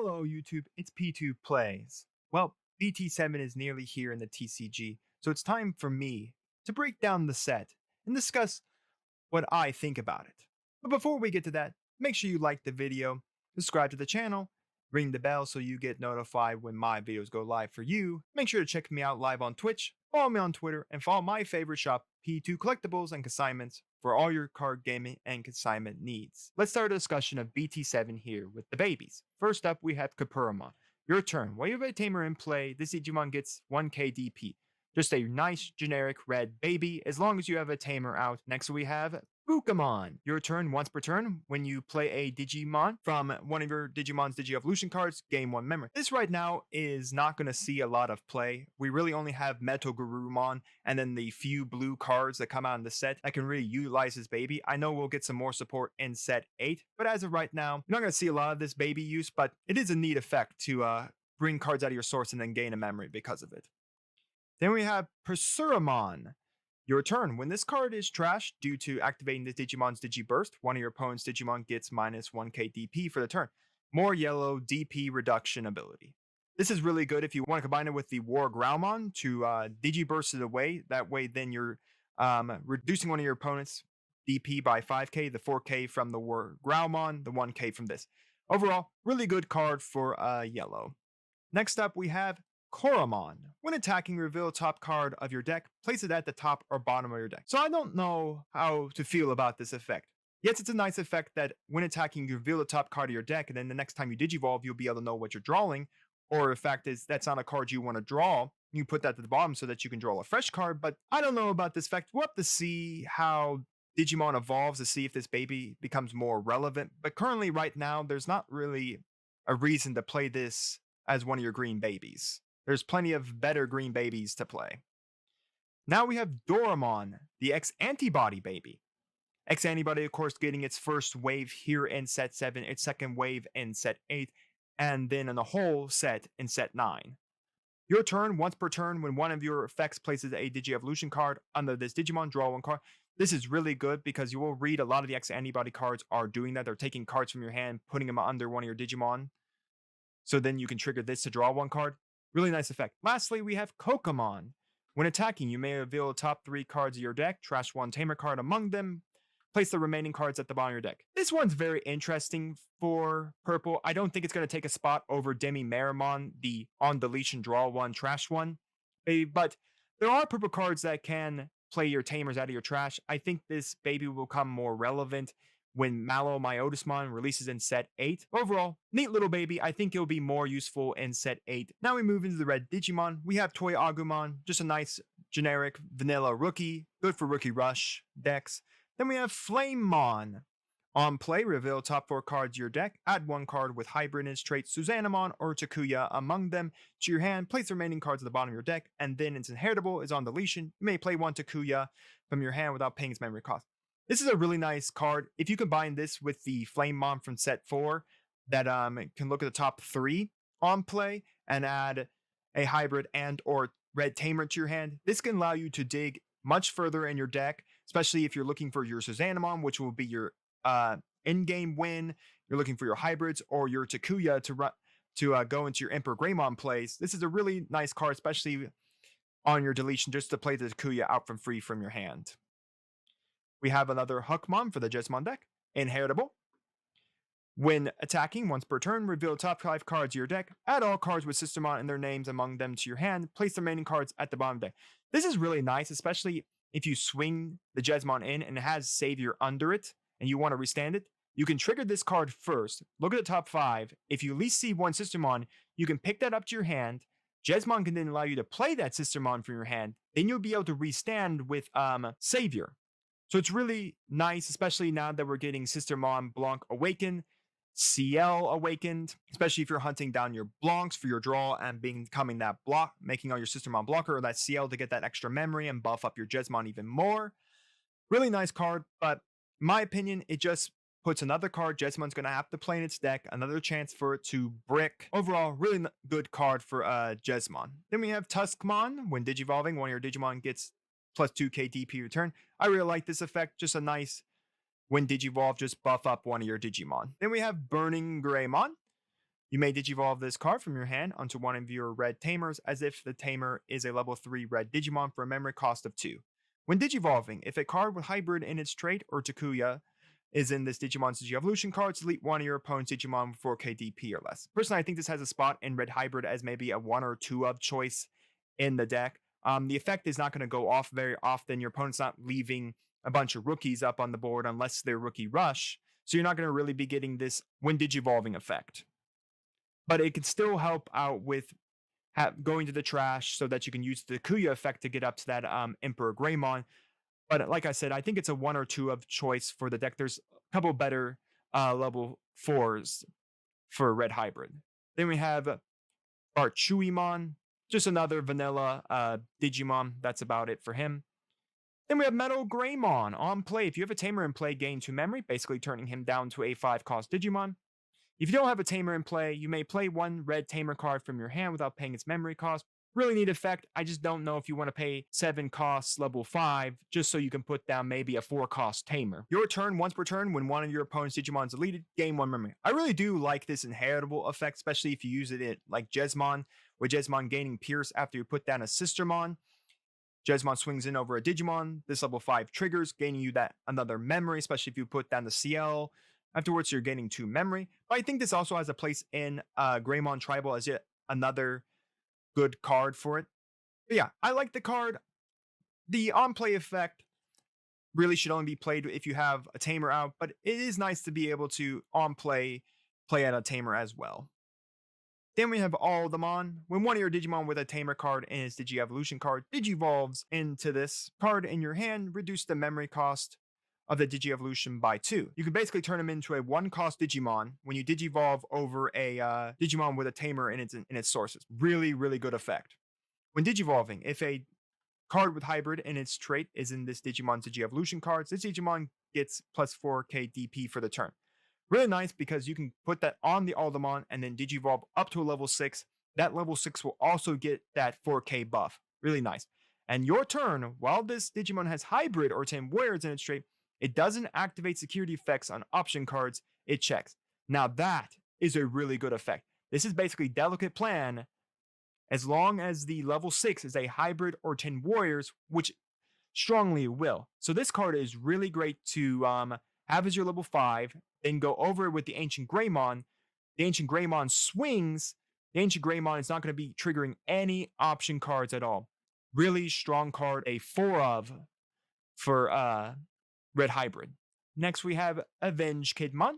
Hello YouTube, it's P2 Plays. Well, BT7 is nearly here in the TCG, so it's time for me to break down the set and discuss what I think about it. But before we get to that, make sure you like the video, subscribe to the channel, ring the bell so you get notified when my videos go live for you. Make sure to check me out live on Twitch, follow me on Twitter, and follow my favorite shop, P2 Collectibles and Consignments, for all your card gaming and consignment needs. Let's start a discussion of BT7 here with the babies. First up, we have Kapuramon. Your turn. While you have a tamer in play, this Digimon gets 1k DP. Just a nice generic red baby as long as you have a tamer out. Next we have Bukamon. Your turn once per turn. When you play a Digimon from one of your Digimon's Digi-Evolution cards, gain 1 memory. This right now is not going to see a lot of play. We really only have Metal Garurumon and then the few blue cards that come out in the set that can really utilize this baby. I know we'll get some more support in set 8, but as of right now, you're not going to see a lot of this baby use, but it is a neat effect to bring cards out of your source and then gain a memory because of it. Then we have Persuramon. Your turn. When this card is trashed due to activating this Digimon's Digiburst, one of your opponent's Digimon gets minus 1k DP for the turn. More yellow DP reduction ability. This is really good if you want to combine it with the War Growlmon to Digiburst it away. That way then you're reducing one of your opponent's DP by 5k, the 4k from the War Growlmon, the 1k from this. Overall, really good card for yellow. Next up we have Koromon. When attacking, reveal a top card of your deck, place it at the top or bottom of your deck. So I don't know how to feel about this effect. Yes, it's a nice effect that when attacking, you reveal the top card of your deck, and then the next time you Digivolve, you'll be able to know what you're drawing. Or the fact is, that's not a card you want to draw. You put that to the bottom so that you can draw a fresh card, but I don't know about this effect. We'll have to see how Digimon evolves to see if this baby becomes more relevant. But currently, right now, there's not really a reason to play this as one of your green babies. There's plenty of better green babies to play. Now we have Doramon, the X-Antibody baby. X-Antibody, of course, getting its first wave here in set 7, its second wave in set 8, and then in the whole set in set 9. Your turn, once per turn, when one of your effects places a Digi-Evolution card under this Digimon, draw 1 card. This is really good because you will read a lot of the X-Antibody cards are doing that. They're taking cards from your hand, putting them under one of your Digimon. So then you can trigger this to draw 1 card. Really nice effect. Lastly, we have Kokomon. When attacking, you may reveal the top 3 cards of your deck, trash 1 tamer card among them, place the remaining cards at the bottom of your deck. This one's very interesting for purple. I don't think it's going to take a spot over Demi Marimon, the on deletion draw 1, trash 1. But there are purple cards that can play your tamers out of your trash. I think this baby will become more relevant when Mallow Myotismon releases in set 8. Overall, neat little baby. I think it'll be more useful in set 8. Now we move into the red Digimon. We have Toy Agumon, just a nice generic vanilla rookie, good for rookie rush decks. Then we have Flamemon. On play, reveal top 4 cards of your deck, add 1 card with hybrid in its traits Susanamon or Takuya among them to your hand, place the remaining cards at the bottom of your deck, and then its inheritable is on deletion. You may play 1 Takuya from your hand without paying its memory cost. This is a really nice card. If you combine this with the Flamemon from set 4 that can look at the top 3 on play and add a hybrid and or red tamer to your hand, this can allow you to dig much further in your deck, especially if you're looking for your Susanamon, which will be your in-game win. You're looking for your hybrids or your Takuya to go into your Emperor Greymon plays. This is a really nice card, especially on your deletion, just to play the Takuya out from free from your hand. We have another Hookmon for the Jesmon deck. Inheritable. When attacking, once per turn, reveal the top 5 cards of your deck. Add all cards with Systemon and their names among them to your hand. Place the remaining cards at the bottom of the deck. This is really nice, especially if you swing the Jesmon in and it has Savior under it and you want to restand it. You can trigger this card first. Look at the top 5. If you at least see 1 Systemon, you can pick that up to your hand. Jesmon can then allow you to play that Systemon from your hand. Then you'll be able to restand with Savior. So it's really nice, especially now that we're getting Systemon Blanc Awakened, CL Awakened, especially if you're hunting down your Blancs for your draw and becoming that block, making all your Systemon blocker or that CL to get that extra memory and buff up your Jesmon even more. Really nice card, but in my opinion, it just puts another card Jesmon's going to have to play in its deck, another chance for it to brick. Overall, really good card for Jesmon. Then we have Tuskmon. When Digivolving, one of your Digimon gets plus 2k DP return. I really like this effect. Just a nice, when Digivolve, just buff up one of your Digimon. Then we have Burning Greymon. You may digivolve this card from your hand onto one of your red tamers as if the tamer is a level 3 red Digimon for a memory cost of 2. When digivolving, if a card with hybrid in its trait or Takuya is in this Digimon's Digievolution card, delete one of your opponent's Digimon with 4k DP or less. Personally, I think this has a spot in red hybrid as maybe a 1 or 2 of choice in the deck. The effect is not going to go off very often. Your opponent's not leaving a bunch of rookies up on the board unless they're rookie rush. So you're not going to really be getting this when digivolving effect. But it can still help out with going to the trash so that you can use the Kuya effect to get up to that Emperor Greymon. But like I said, I think it's a 1 or 2 of choice for the deck. There's a couple better level 4s for Red Hybrid. Then we have Archuimon, just another vanilla Digimon. That's about it for him. Then we have Metal Greymon on play. If you have a tamer in play, gain 2 memory, basically turning him down to a 5 cost Digimon. If you don't have a tamer in play, you may play 1 red tamer card from your hand without paying its memory cost. Really neat effect. I just don't know if you want to pay 7 costs level 5 just so you can put down maybe a 4 cost tamer. Your turn, once per turn, when one of your opponent's Digimon is deleted, gain 1 memory. I really do like this inheritable effect, especially if you use it in like Jesmon, with Jesmon gaining Pierce after you put down a Sistermon. Jesmon swings in over a Digimon. This level 5 triggers, gaining you that another memory, especially if you put down the CL. Afterwards, you're gaining 2 memory. But I think this also has a place in Greymon Tribal as yet another good card for it. But yeah, I like the card. The on-play effect really should only be played if you have a tamer out, but it is nice to be able to on-play play at a tamer as well. Then we have Aldemon. When one of your Digimon with a tamer card in its Digievolution card digivolves into this card in your hand, reduce the memory cost of the Digievolution by 2. You can basically turn him into a 1 cost Digimon when you digivolve over a Digimon with a tamer in its sources. Really, really good effect. When digivolving, if a card with hybrid in its trait is in this Digimon's Digievolution cards, this Digimon gets plus 4k DP for the turn. Really nice because you can put that on the Aldemon and then digivolve up to a level 6. That level 6 will also get that 4k buff. Really nice. And your turn, while this Digimon has hybrid or 10 warriors in its trait, it doesn't activate security effects on option cards, it checks. Now that is a really good effect. This is basically Delicate Plan as long as the level 6 is a hybrid or 10 warriors, which strongly will. So this card is really great to have as your level 5, then go over it with the Ancient Greymon. The Ancient Greymon swings. The Ancient Greymon is not going to be triggering any option cards at all. Really strong card, a 4 of for Red Hybrid. Next, we have Avenge Kidmon.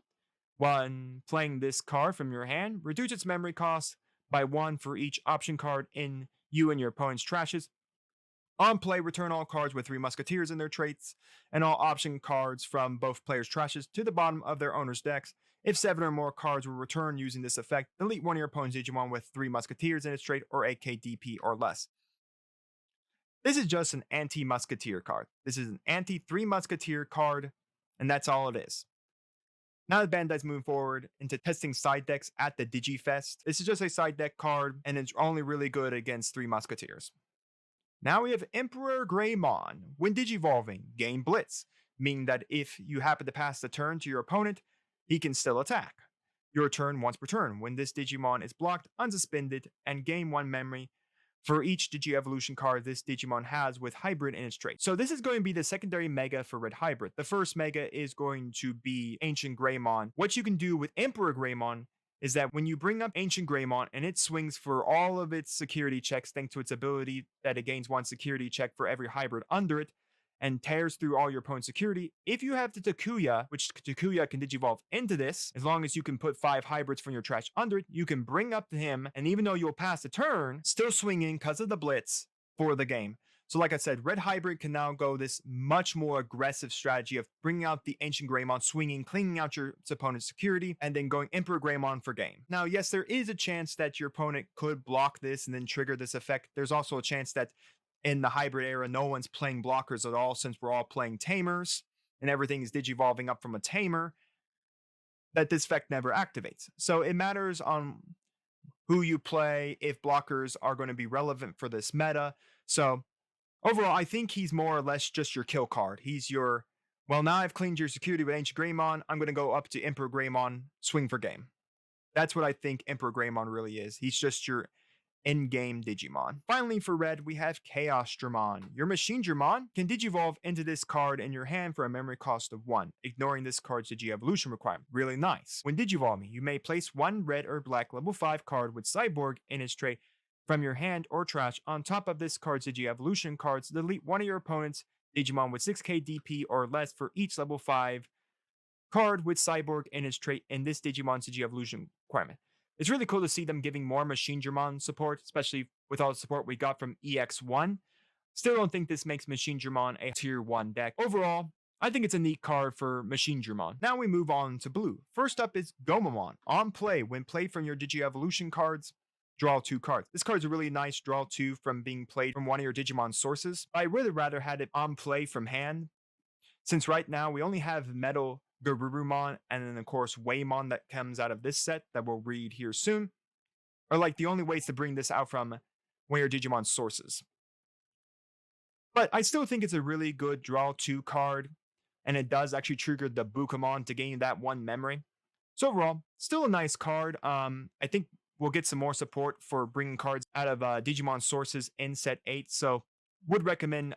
When playing this card from your hand, reduce its memory cost by 1 for each option card in you and your opponent's trashes. On play, return all cards with 3 Musketeers in their traits, and all option cards from both players' trashes to the bottom of their owner's decks. If 7 or more cards were returned using this effect, delete one of your opponent's Digimon with 3 Musketeers in its trait or AKDP or less. This is just an anti-Musketeer card. This is an anti-3 Musketeer card, and that's all it is. Now that Bandai's moving forward into testing side decks at the DigiFest, this is just a side deck card, and it's only really good against 3 Musketeers. Now we have Emperor Greymon. When digivolving, gain Blitz, meaning that if you happen to pass the turn to your opponent, he can still attack. Your turn once per turn. When this Digimon is blocked, unsuspended, and gain 1 memory for each Digievolution card this Digimon has with hybrid in its trait. So this is going to be the secondary mega for Red Hybrid. The first mega is going to be Ancient Greymon. What you can do with Emperor Greymon is that when you bring up Ancient Greymon and it swings for all of its security checks thanks to its ability that it gains 1 security check for every hybrid under it, and tears through all your opponent's security. If you have the Takuya, which Takuya can digivolve into this, as long as you can put 5 hybrids from your trash under it, you can bring up to him, and even though you'll pass the turn, still swing in because of the Blitz for the game. So like I said, Red Hybrid can now go this much more aggressive strategy of bringing out the Ancient Greymon, swinging, cleaning out your opponent's security, and then going Emperor Greymon for game. Now, yes, there is a chance that your opponent could block this and then trigger this effect. There's also a chance that in the hybrid era, no one's playing blockers at all since we're all playing tamers and everything is digivolving up from a tamer, that this effect never activates. So it matters on who you play, if blockers are going to be relevant for this meta. So overall, I think he's more or less just your kill card. He's your, well, now I've cleaned your security with Ancient Greymon, I'm going to go up to Emperor Greymon, swing for game. That's what I think Emperor Greymon really is. He's just your in-game Digimon. Finally, for red, we have Chaos Dramon. Your Machine Dramon can Digivolve into this card in your hand for a memory cost of 1, ignoring this card's Digi-Evolution requirement. Really nice. When Digivolving, you may place one red or black level 5 card with Cyborg in its tray from your hand or trash on top of this card's Digi-Evolution cards to delete one of your opponent's Digimon with 6k DP or less for each level 5 card with Cyborg in its trait in this Digimon's Digi-Evolution requirement. It's really cool to see them giving more Machine Dramon support, especially with all the support we got from EX1. Still don't think this makes Machine Dramon a tier 1 deck. Overall, I think it's a neat card for Machine Dramon. Now we move on to blue. First up is Gomamon. On play, when played from your Digi-Evolution cards, draw 2 cards. This card's a really nice draw 2 from being played from one of your Digimon sources. I really rather had it on play from hand, since right now we only have Metal Garurumon and then of course Waymon that comes out of this set that we'll read here soon, are like the only ways to bring this out from one of your Digimon sources. But I still think it's a really good draw 2 card, and it does actually trigger the Bukamon to gain that 1 memory. So overall, still a nice card. I think we'll get some more support for bringing cards out of Digimon sources in set 8, so would recommend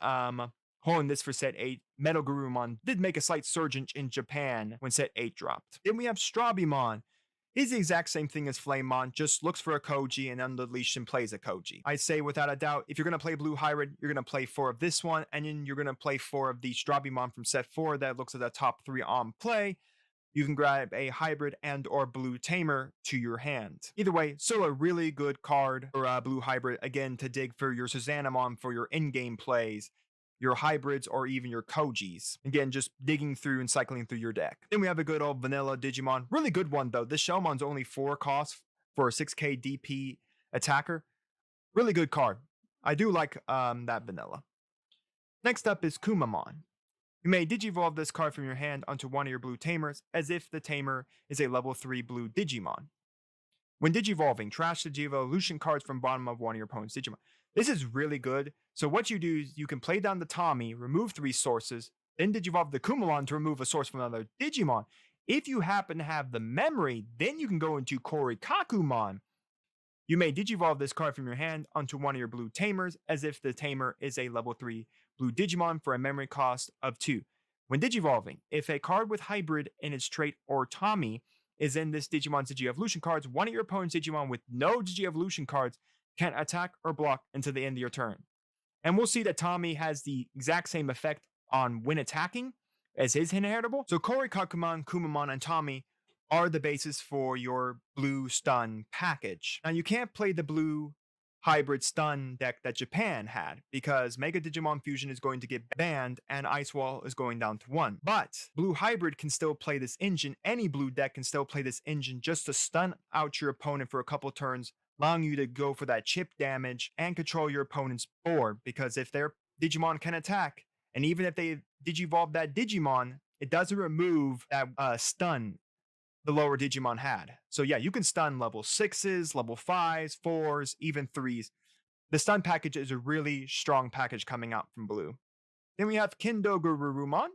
holding this for set 8. Metal Garurumon did make a slight surge in Japan when set 8 dropped. Then we have Strabimon. He's the exact same thing as Flamemon, just looks for a Koji and unleashed and plays a Koji. I say without a doubt, if you're going to play Blue Hybrid, you're going to play 4 of this one, and then you're going to play 4 of the Strabimon from set 4 that looks at the top 3 on play. You can grab a hybrid and or blue tamer to your hand. Either way, still a really good card for blue hybrid, again, to dig for your Susanamon for your in-game plays, your hybrids, or even your Kojis. Again, just digging through and cycling through your deck. Then we have a good old vanilla Digimon. Really good one, though. This Shellmon's only 4 costs for a 6k DP attacker. Really good card. I do like that vanilla. Next up is Kumamon. You may Digivolve this card from your hand onto one of your blue tamers as if the tamer is a level 3 blue Digimon. When Digivolving, trash the Digi-Evolution cards from bottom of one of your opponent's Digimon. This is really good. So what you do is you can play down the Tommy, remove 3 sources, then Digivolve the Kumamon to remove a source from another Digimon. If you happen to have the memory, then you can go into Korikakumon. You may Digivolve this card from your hand onto one of your blue tamers as if the tamer is a level 3 blue Digimon for a memory cost of 2. When Digivolving, if a card with hybrid in its trait or Tommy is in this Digimon's Digi-Evolution cards, one of your opponent's Digimon with no Digi-Evolution cards can attack or block until the end of your turn. And we'll see that Tommy has the exact same effect on when attacking as his inheritable. So Korikakumon, Kumamon, and Tommy are the basis for your blue stun package. Now you can't play the blue hybrid stun deck that Japan had because Mega Digimon Fusion is going to get banned and Ice Wall is going down to 1. But blue hybrid can still play this engine. Any blue deck can still play this engine just to stun out your opponent for a couple turns, allowing you to go for that chip damage and control your opponent's board, because if their Digimon can attack, and even if they Digivolve that Digimon, it doesn't remove that stun the lower Digimon had. So yeah, you can stun level 6s, level 5s, 4s, even 3s. The stun package is a really strong package coming out from blue. Then we have Kendo Garurumon.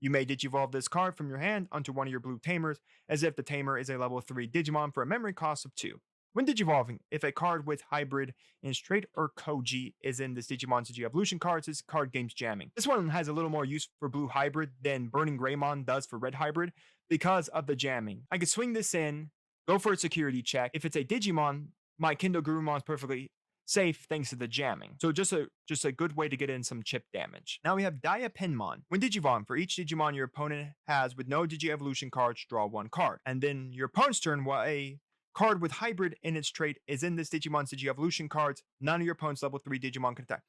You may Digivolve this card from your hand onto one of your blue tamers as if the tamer is a level 3 Digimon for a memory cost of 2. When Digivolving, if a card with hybrid in straight or Koji is in this Digimon's Digi-Evolution cards, this card gains jamming. This one has a little more use for blue hybrid than Burning Greymon does for red hybrid because of the jamming. I could swing this in, go for a security check. If it's a Digimon, my Kendo Gurumon is perfectly safe thanks to the jamming. So just a good way to get in some chip damage. Now we have Diapinmon. When Digivolve, for each Digimon your opponent has with no Digi-Evolution cards, draw 1 card. And then your opponent's turn, while a card with hybrid in its trait is in this Digimon's Digi-Evolution cards, none of your opponent's level 3 Digimon can attack.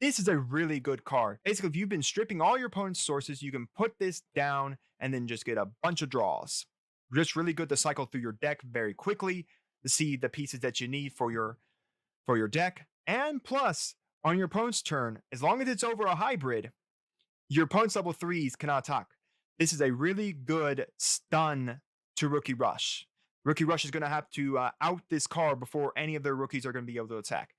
This is a really good card. Basically, if you've been stripping all your opponent's sources, you can put this down and then just get a bunch of draws. Just really good to cycle through your deck very quickly to see the pieces that you need for your deck. And plus, on your opponent's turn, as long as it's over a hybrid, your opponent's level 3s cannot attack. This is a really good stun to Rookie Rush. Rookie Rush is going to have to out this card before any of their rookies are going to be able to attack.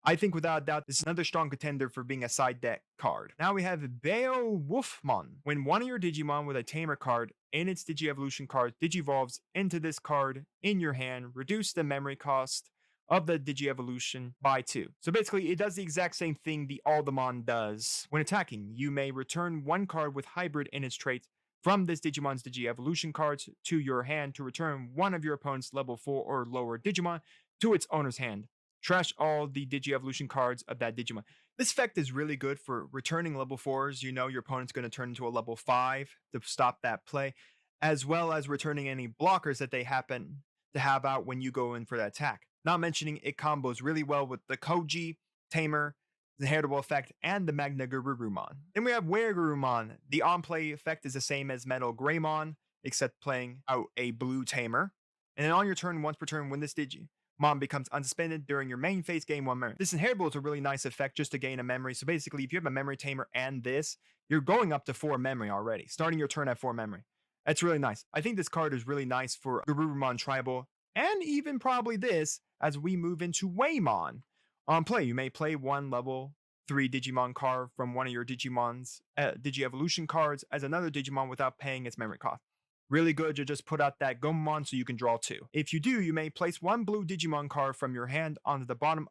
I think without a doubt, this is another strong contender for being a side deck card. Now we have Beowulfmon. When one of your Digimon with a Tamer card in its Digi-Evolution card Digivolves into this card in your hand, reduce the memory cost of the Digi-Evolution by 2. So basically, it does the exact same thing the Aldemon does. When attacking, you may return one card with Hybrid in its trait from this Digimon's Digi-Evolution cards to your hand to return one of your opponent's level 4 or lower Digimon to its owner's hand. Trash all the Digi-Evolution cards of that Digimon. This effect is really good for returning level 4s. You know your opponent's going to turn into a level 5 to stop that play, as well as returning any blockers that they happen to have out when you go in for that attack. Not mentioning it combos really well with the Koji, Tamer, the Heritable effect, and the Magna Garurumon. Then we have Weregarurumon. The on-play effect is the same as Metal Greymon, except playing out a blue Tamer. And then on your turn, once per turn, when this Digimon becomes unsuspended during your main phase, gain 1 memory. This Inheritable is a really nice effect just to gain a memory. So basically, if you have a Memory Tamer and this, you're going up to 4 memory already, starting your turn at 4 memory. That's really nice. I think this card is really nice for Garurumon Tribal, and even probably this as we move into Waymon. On play, you may play one level 3 Digimon card from one of your Digimon's Digi-Evolution cards as another Digimon without paying its memory cost. Really good to just put out that Gomamon so you can draw 2. If you do, you may place one blue Digimon card from your hand onto the bottom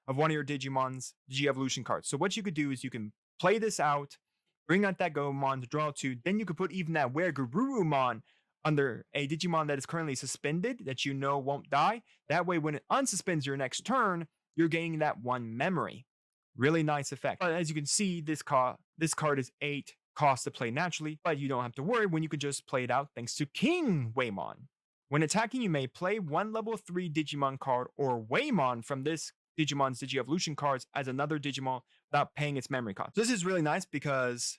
of one of your Digimon's Digi-Evolution cards. So what you could do is you can play this out, bring out that Gomamon to draw 2, then you could put even that Weregarurumon under a Digimon that is currently suspended that you know won't die. That way, when it unsuspends your next turn, you're gaining that 1 memory. Really nice effect. But as you can see, this card is 8 cost to play naturally, but you don't have to worry when you can just play it out thanks to King Waymon. When attacking, you may play one level 3 Digimon card or Waymon from this Digimon's Digi-Evolution cards as another Digimon without paying its memory cost. So this is really nice because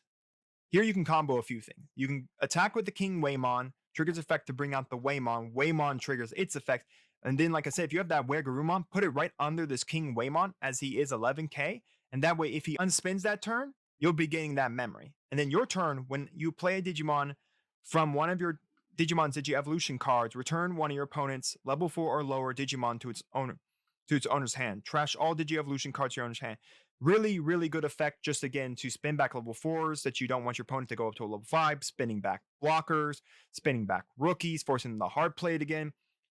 here you can combo a few things. You can attack with the King Waymon, triggers effect to bring out the Waymon. Waymon triggers its effect. And then, like I said, if you have that Weregarurumon, put it right under this King Waymon as he is 11k. And that way, if he unspins that turn, you'll be getting that memory. And then your turn, when you play a Digimon from one of your Digimon's Digi-Evolution cards, return one of your opponent's level 4 or lower Digimon to its owner's hand. Trash all Digi-Evolution cards to your owner's hand. Really, really good effect just again to spin back level 4s that you don't want your opponent to go up to a level 5, spinning back blockers, spinning back rookies, forcing them to hard play it again.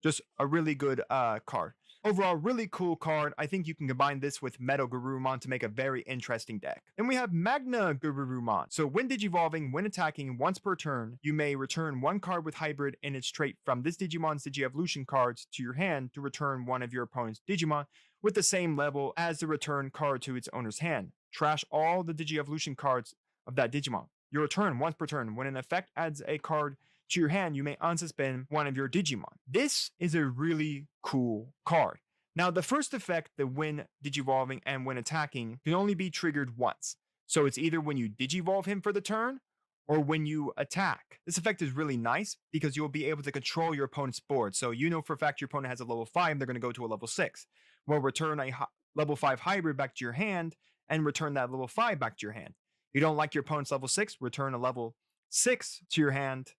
Just a really good card. Overall, really cool card. I think you can combine this with Metal Garurumon to make a very interesting deck. Then we have Magna Garurumon. So when Digivolving, when attacking once per turn, you may return one card with Hybrid in its trait from this Digimon's Digi-Evolution cards to your hand to return one of your opponent's Digimon with the same level as the return card to its owner's hand. Trash all the Digi-Evolution cards of that Digimon. Your return once per turn. When an effect adds a card to your hand, you may unsuspend one of your Digimon. This is a really cool card. Now, the first effect, the when Digivolving and when attacking, can only be triggered once. So it's either when you Digivolve him for the turn or when you attack. This effect is really nice because you'll be able to control your opponent's board. So you know for a fact your opponent has a level 5, they're going to go to a level 6. Well, return a level 5 hybrid back to your hand and return that level 5 back to your hand. You don't like your opponent's level 6, return a level 6 to your hand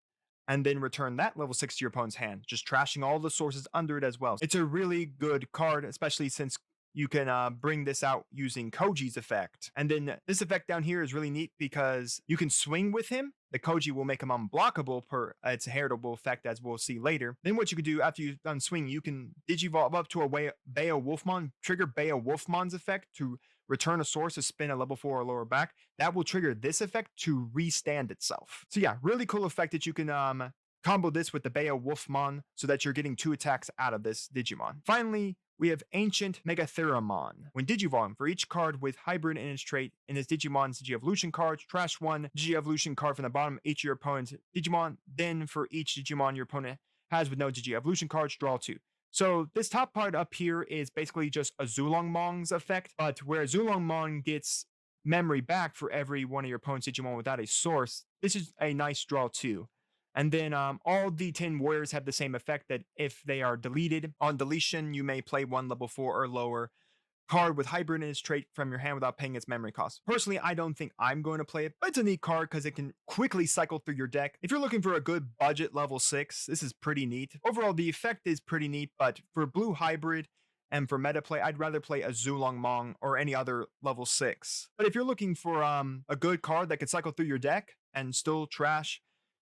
and then return that level 6 to your opponent's hand, just trashing all the sources under it as well. It's a really good card, especially since you can bring this out using Koji's effect. And then this effect down here is really neat because you can swing with him. The Koji will make him unblockable per its heritable effect, as we'll see later. Then what you can do after you've done swing, you can Digivolve up to a Beowulfmon, trigger Beowulfmon's effect to return a source to spin a level 4 or lower back. That will trigger this effect to restand itself. So yeah, really cool effect that you can combo this with the Beowulfmon so that you're getting 2 attacks out of this Digimon. Finally, we have Ancient Megatheramon. When Digivolve, for each card with Hybrid in its trait in this Digimon's Digi-Evolution card, trash one Digi-Evolution card from the bottom of each of your opponent's Digimon. Then for each Digimon your opponent has with no Digi-Evolution cards, draw 2. So this top part up here is basically just a Zulongmong's effect, but where Zulongmong gets memory back for every one of your opponent's Digimon without a source, this is a nice draw 2. And then all the 10 warriors have the same effect that if they are deleted, on deletion, you may play one level 4 or lower card with Hybrid in its trait from your hand without paying its memory cost. Personally, I don't think I'm going to play it, but it's a neat card because it can quickly cycle through your deck. If you're looking for a good budget level 6, this is pretty neat. Overall, the effect is pretty neat, but for blue Hybrid And for meta play, I'd rather play a Zulongmong or any other level 6. But if you're looking for a good card that can cycle through your deck and still trash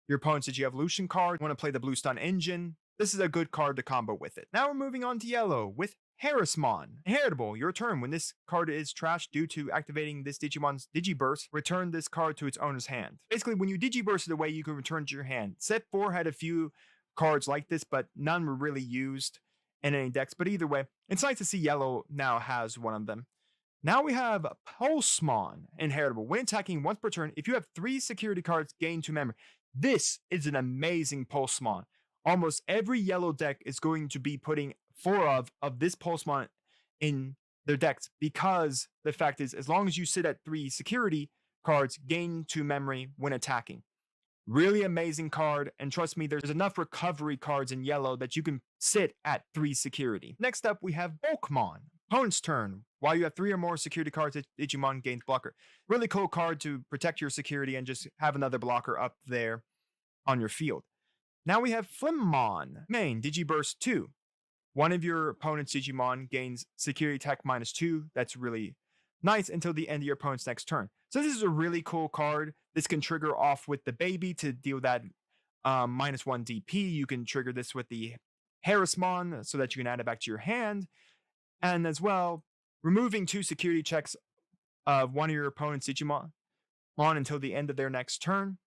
your opponent's Digi-Evolution card, want to play the Blue Stun Engine, this is a good card to combo with it. Now we're moving on to yellow with Harrismon. Inheritable, your turn. When this card is trashed due to activating this Digimon's Digiburst, return this card to its owner's hand. Basically, when you Digiburst it away, you can return to your hand. Set 4 had a few cards like this, but none were really used in any decks. But either way, it's nice to see yellow now has one of them. Now we have Pulsemon, inheritable. When attacking once per turn, if you have 3 security cards, gain 2 memory. This is an amazing Pulsemon. Almost every yellow deck is going to be putting 4 of this Pulsemon in their decks, because the fact is, as long as you sit at 3 security cards, gain 2 memory when attacking. Really amazing card, and trust me, there's enough recovery cards in yellow that you can sit at 3 security. Next up, we have Bulkmon. Opponent's turn. While you have 3 or more security cards, Digimon gains blocker. Really cool card to protect your security and just have another blocker up there on your field. Now we have Flimmon. Main, Digiburst 2. One of your opponent's Digimon gains security attack -2. That's really nice until the end of your opponent's next turn. So this is a really cool card. This can trigger off with the baby to deal that -1 DP. You can trigger this with the Harrismon so that you can add it back to your hand. And as well, removing 2 security checks of one of your opponent's Digimon until the end of their next turn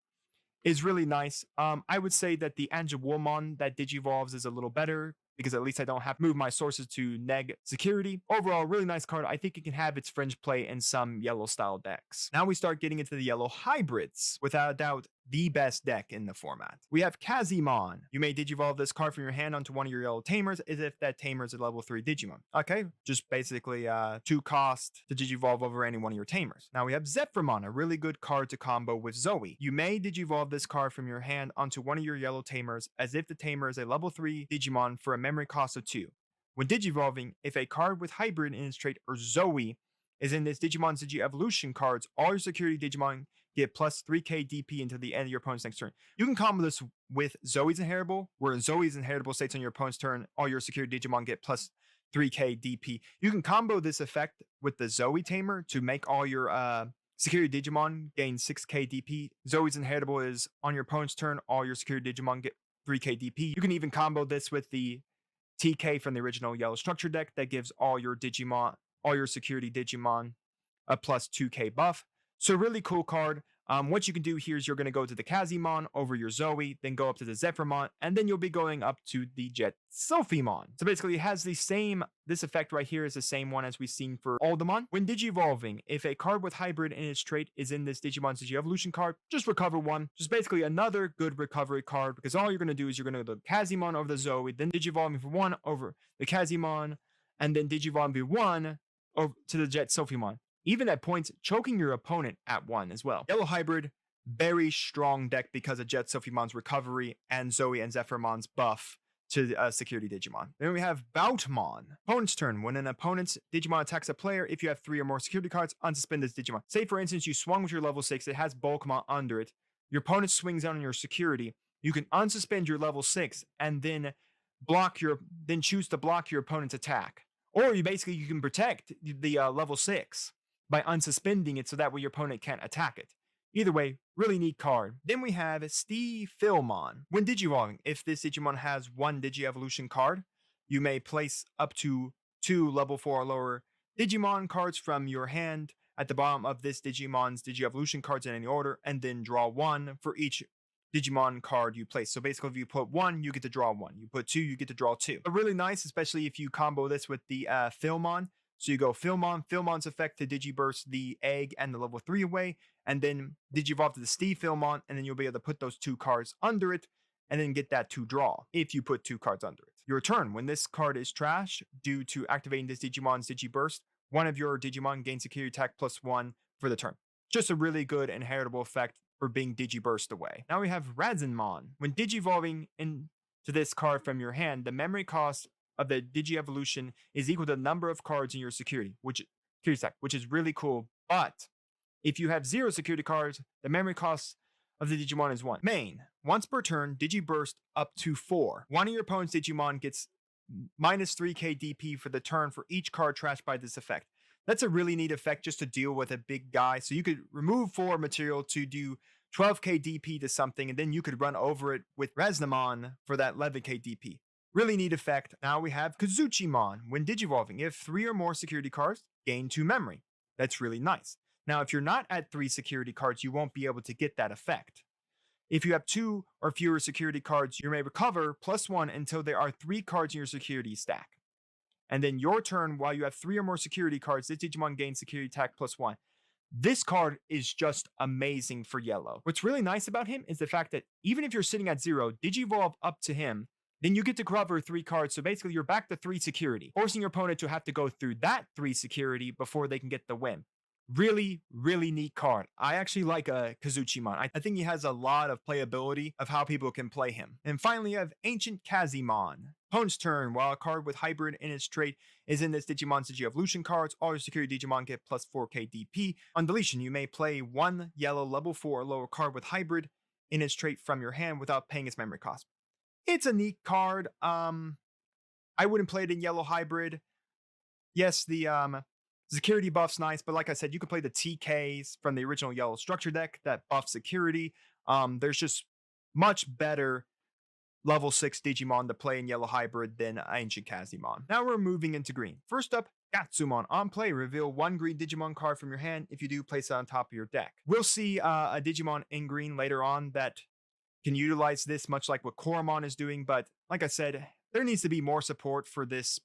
is really nice. I would say that the Angelwomon that Digivolves is a little better, because at least I don't have to move my sources to neg security. Overall, really nice card. I think it can have its fringe play in some yellow style decks. Now we start getting into the yellow hybrids. Without a doubt, the best deck in the format. We have Kazimon. You may Digivolve this card from your hand onto one of your yellow tamers as if that tamer is a level 3 Digimon. Okay, just basically 2 cost to Digivolve over any one of your tamers. Now we have Zephyrmon, a really good card to combo with Zoe. You may Digivolve this card from your hand onto one of your yellow tamers as if the tamer is a level 3 Digimon for a memory cost of 2. When Digivolving, if a card with hybrid in its trait or Zoe is in this Digimon's Digi-Evolution cards, all your security Digimon get plus 3k DP until the end of your opponent's next turn. You can combo this with Zoe's Inheritable, where Zoe's Inheritable states on your opponent's turn, all your security Digimon get plus 3k DP. You can combo this effect with the Zoe Tamer to make all your security Digimon gain 6k DP. Zoe's Inheritable is on your opponent's turn, all your security Digimon get 3k DP. You can even combo this with the TK from the original yellow structure deck that gives all your Digimon, all your security Digimon a plus 2k buff. So really cool card. What you can do here is you're going to go to the Kazimon over your Zoe, then go up to the Zephyrmon, and then you'll be going up to the Jet Sophimon. So basically it has the same, this effect right here is the same one as we've seen for Aldemon. When Digivolving, if a card with hybrid in its trait is in this Digimon's Digi-Evolution card, just recover 1. Just basically another good recovery card, because all you're going to do is you're going to go to the Kazimon over the Zoe, then Digivolving for 1 over the Kazimon, and then Digivolving 1 over to the Jet Sophimon. Even at points, choking your opponent at 1 as well. Yellow Hybrid, very strong deck because of Jet Sophimon's recovery and Zoe and Zephyrmon's buff to security Digimon. Then we have Boutmon. Opponent's turn. When an opponent's Digimon attacks a player, if you have 3 or more security cards, unsuspend this Digimon. Say, for instance, you swung with your level 6, it has Bulkmon under it. Your opponent swings down on your security. You can unsuspend your level 6 and then choose to block your opponent's attack. Or you can protect the level 6. By unsuspending it so that way your opponent can't attack it. Either way, really neat card. Then we have Stephilmon. When Digivolving, if this Digimon has 1 Digi-Evolution card, you may place up to 2 level 4 or lower Digimon cards from your hand at the bottom of this Digimon's Digi-Evolution cards in any order, and then draw 1 for each Digimon card you place. So basically, if you put 1, you get to draw 1. You put 2, you get to draw 2. But really nice, especially if you combo this with the Philmon. So you go Philmon's effect to Digiburst the egg and the level 3 away, and then Digivolve to the Stephilmon, and then you'll be able to put those 2 cards under it, and then get that 2 draw, if you put 2 cards under it. Your turn. When this card is trash, due to activating this Digimon's Digiburst, one of your Digimon gains security attack +1 for the turn. Just a really good inheritable effect for being Digiburst away. Now we have Radzenmon. When Digivolving into this card from your hand, the memory cost of the Digi-Evolution is equal to the number of cards in your security stack, which is really cool. But if you have 0 security cards, the memory cost of the Digimon is 1. Main, once per turn, Digiburst up to 4. One of your opponent's Digimon gets minus 3k DP for the turn for each card trashed by this effect. That's a really neat effect just to deal with a big guy. So you could remove 4 material to do 12k DP to something, and then you could run over it with Resnamon for that 11k DP. Really neat effect. Now we have Kazuchimon. When digivolving, you have 3 or more security cards, gain 2 memory. That's really nice. Now, if you're not at 3 security cards, you won't be able to get that effect. If you have 2 or fewer security cards, you may recover +1 until there are 3 cards in your security stack. And then your turn, while you have 3 or more security cards, this Digimon gains security attack +1. This card is just amazing for yellow. What's really nice about him is the fact that even if you're sitting at 0, Digivolve up to him, then you get to cover 3 cards. So basically, you're back to 3 security, forcing your opponent to have to go through that 3 security before they can get the win. Really, really neat card. I actually like Kazuchimon. I think he has a lot of playability of how people can play him. And finally, you have Ancient Kazimon. Opponent's turn. While a card with hybrid in its trait is in this Digimon's Digievolution cards, all your security Digimon get plus 4k DP. On deletion, you may play 1 yellow level 4 or lower card with hybrid in its trait from your hand without paying its memory cost. It's a neat card. I wouldn't play it in yellow hybrid. Yes, the security buff's nice, but like I said, you can play the TKs from the original yellow structure deck that buff security. There's just much better level 6 Digimon to play in yellow hybrid than Ancient Kazimon. Now we're moving into green. First up, Gatsumon. On play, reveal 1 green Digimon card from your hand. If you do, place it on top of your deck. We'll see a Digimon in green later on that can utilize this, much like what Koromon is doing, but like I said, there needs to be more support for this,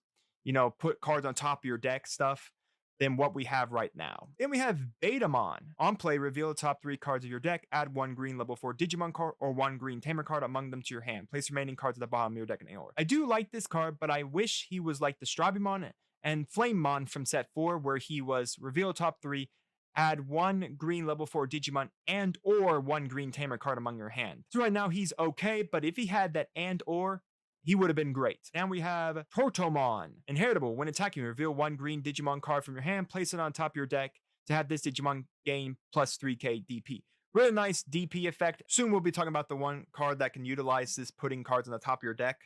put cards on top of your deck stuff than what we have right now. Then we have Betamon. On play, reveal the top 3 cards of your deck, add 1 green level 4 Digimon card or 1 green Tamer card among them to your hand. Place remaining cards at the bottom of your deck in order. I do like this card, but I wish he was like the Strabimon and Flamemon from set 4, where he was reveal top 3, add 1 green level 4 Digimon and or 1 green Tamer card among your hand. So right now he's okay, but if he had that and or, he would have been great. Now we have Protomon. Inheritable. When attacking, reveal 1 green Digimon card from your hand, place it on top of your deck to have this Digimon gain plus 3k DP. Really nice DP effect. Soon we'll be talking about the one card that can utilize this putting cards on the top of your deck.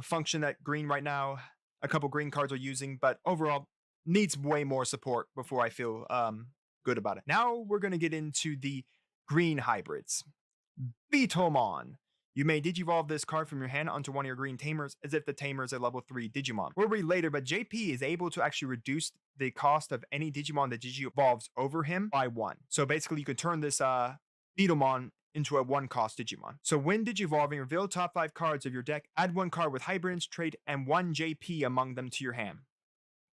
Function that green right now, a couple green cards are using, but overall needs way more support before I feel good about it. Now we're going to get into the green hybrids. Betomon. You may Digivolve this card from your hand onto one of your green Tamers as if the Tamer is a level 3 Digimon. We'll read later, but JP is able to actually reduce the cost of any Digimon that Digivolves over him by 1. So basically you can turn this Betomon into a 1 cost Digimon. So when Digivolving, reveal the top 5 cards of your deck, add 1 card with Hybrid's trait and 1 JP among them to your hand.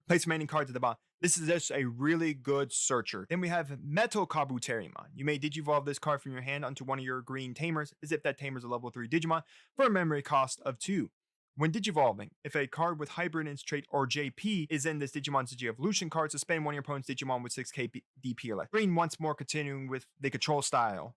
Place remaining cards at the bottom. This is just a really good searcher. Then we have Metal Kabuterimon. You may Digivolve this card from your hand onto one of your green Tamers as if that Tamer is a level 3 Digimon for a memory cost of 2. When Digivolving, if a card with Hybrid in its trait or JP is in this Digimon's Digievolution card, suspend one of your opponent's Digimon with 6k DP or less. Green once more, continuing with the control style,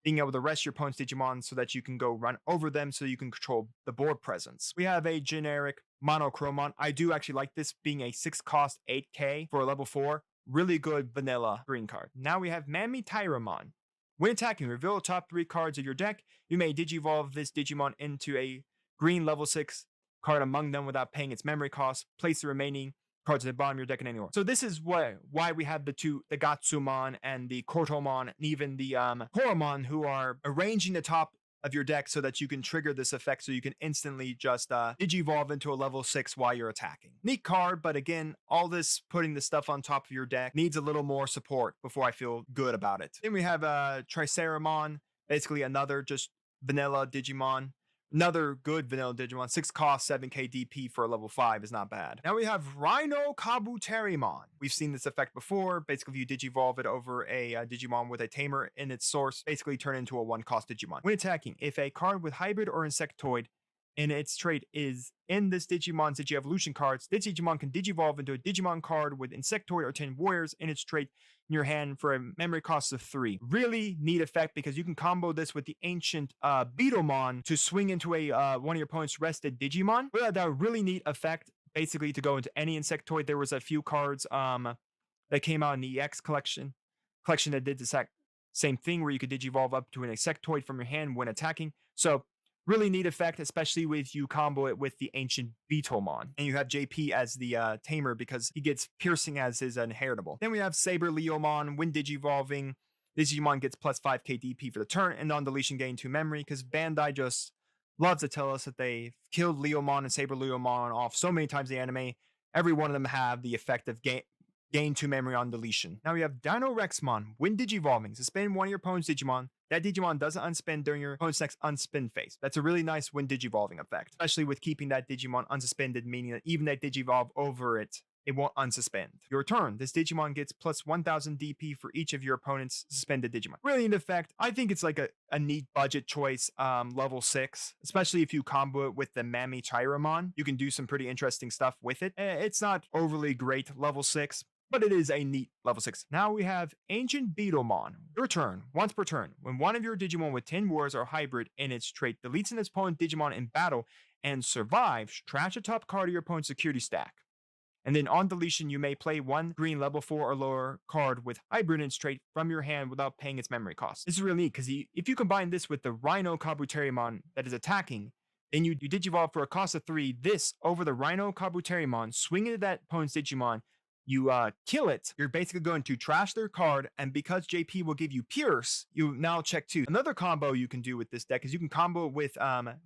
being able to rest your opponent's Digimon so that you can go run over them so you can control the board presence. We have a generic Monochromon. I do actually like this being a 6 cost 8k for a level 4. Really good vanilla green card. Now we have Mami Tyramon. When attacking, reveal the top 3 cards of your deck. You may Digivolve this Digimon into a green level 6 card among them without paying its memory cost. Place the remaining cards at the bottom of your deck in any order. So this is why we have the Gatsumon and the Kortomon and even the Koromon, who are arranging the top of your deck so that you can trigger this effect so you can instantly just Digivolve into a level 6 while you're attacking. Neat card, but again, all this putting the stuff on top of your deck needs a little more support before I feel good about it. Then we have Triceramon, basically another just vanilla Digimon. Another good vanilla Digimon. 6 cost, 7k DP for a level 5 is not bad. Now we have Rhino Kabuterimon. We've seen this effect before. Basically, if you Digivolve it over a Digimon with a Tamer in its source, basically turn into a 1 cost Digimon. When attacking, if a card with Hybrid or Insectoid in its trait is in this Digimon's Digievolution cards, this Digimon can Digivolve into a Digimon card with Insectoid or 10 Warriors in its trait in your hand for a memory cost of 3. Really neat effect because you can combo this with the ancient Beetlomon to swing into a one of your opponent's rested Digimon. Well, that really neat effect basically to go into any Insectoid. There was a few cards that came out in the EX collection that did the same thing where you could Digivolve up to an Insectoid from your hand when attacking. So Really neat effect, especially with you combo it with the ancient Beetlemon. And you have JP as the tamer because he gets piercing as his inheritable. Then we have Saber Leomon, when Digivolving. Digimon gets plus 5k DP for the turn and on deletion gain 2 memory because Bandai just loves to tell us that they've killed Leomon and Saber Leomon off so many times in the anime. Every one of them have the effect of gain 2 memory on deletion. Now we have Dino Rexmon, when Digivolving. Suspend one of your opponent's Digimon. That Digimon doesn't unspin during your opponent's next unspin phase. That's a really nice when Digivolving effect, especially with keeping that Digimon unsuspended, meaning that even that Digivolve over it, it won't unsuspend. Your turn, this Digimon gets plus 1000 DP for each of your opponent's suspended Digimon. Really neat effect. I think it's like a neat budget choice, level 6, especially if you combo it with the Mami Chiramon. You can do some pretty interesting stuff with it. It's not overly great level 6, but it is a neat level 6. Now we have Ancient Beetlemon. Your turn, once per turn. When one of your Digimon with 10 wars or hybrid in its trait deletes an opponent Digimon in battle and survives, trash a top card of your opponent's security stack. And then on deletion, you may play one green level 4 or lower card with hybrid in its trait from your hand without paying its memory cost. This is really neat because if you combine this with the Rhino Kabuterimon that is attacking, then you Digivolve for a cost of 3, this over the Rhino Kabuterimon, swing into that opponent's Digimon, you kill it, you're basically going to trash their card, and because JP will give you Pierce, you now check 2. Another combo you can do with this deck is you can combo with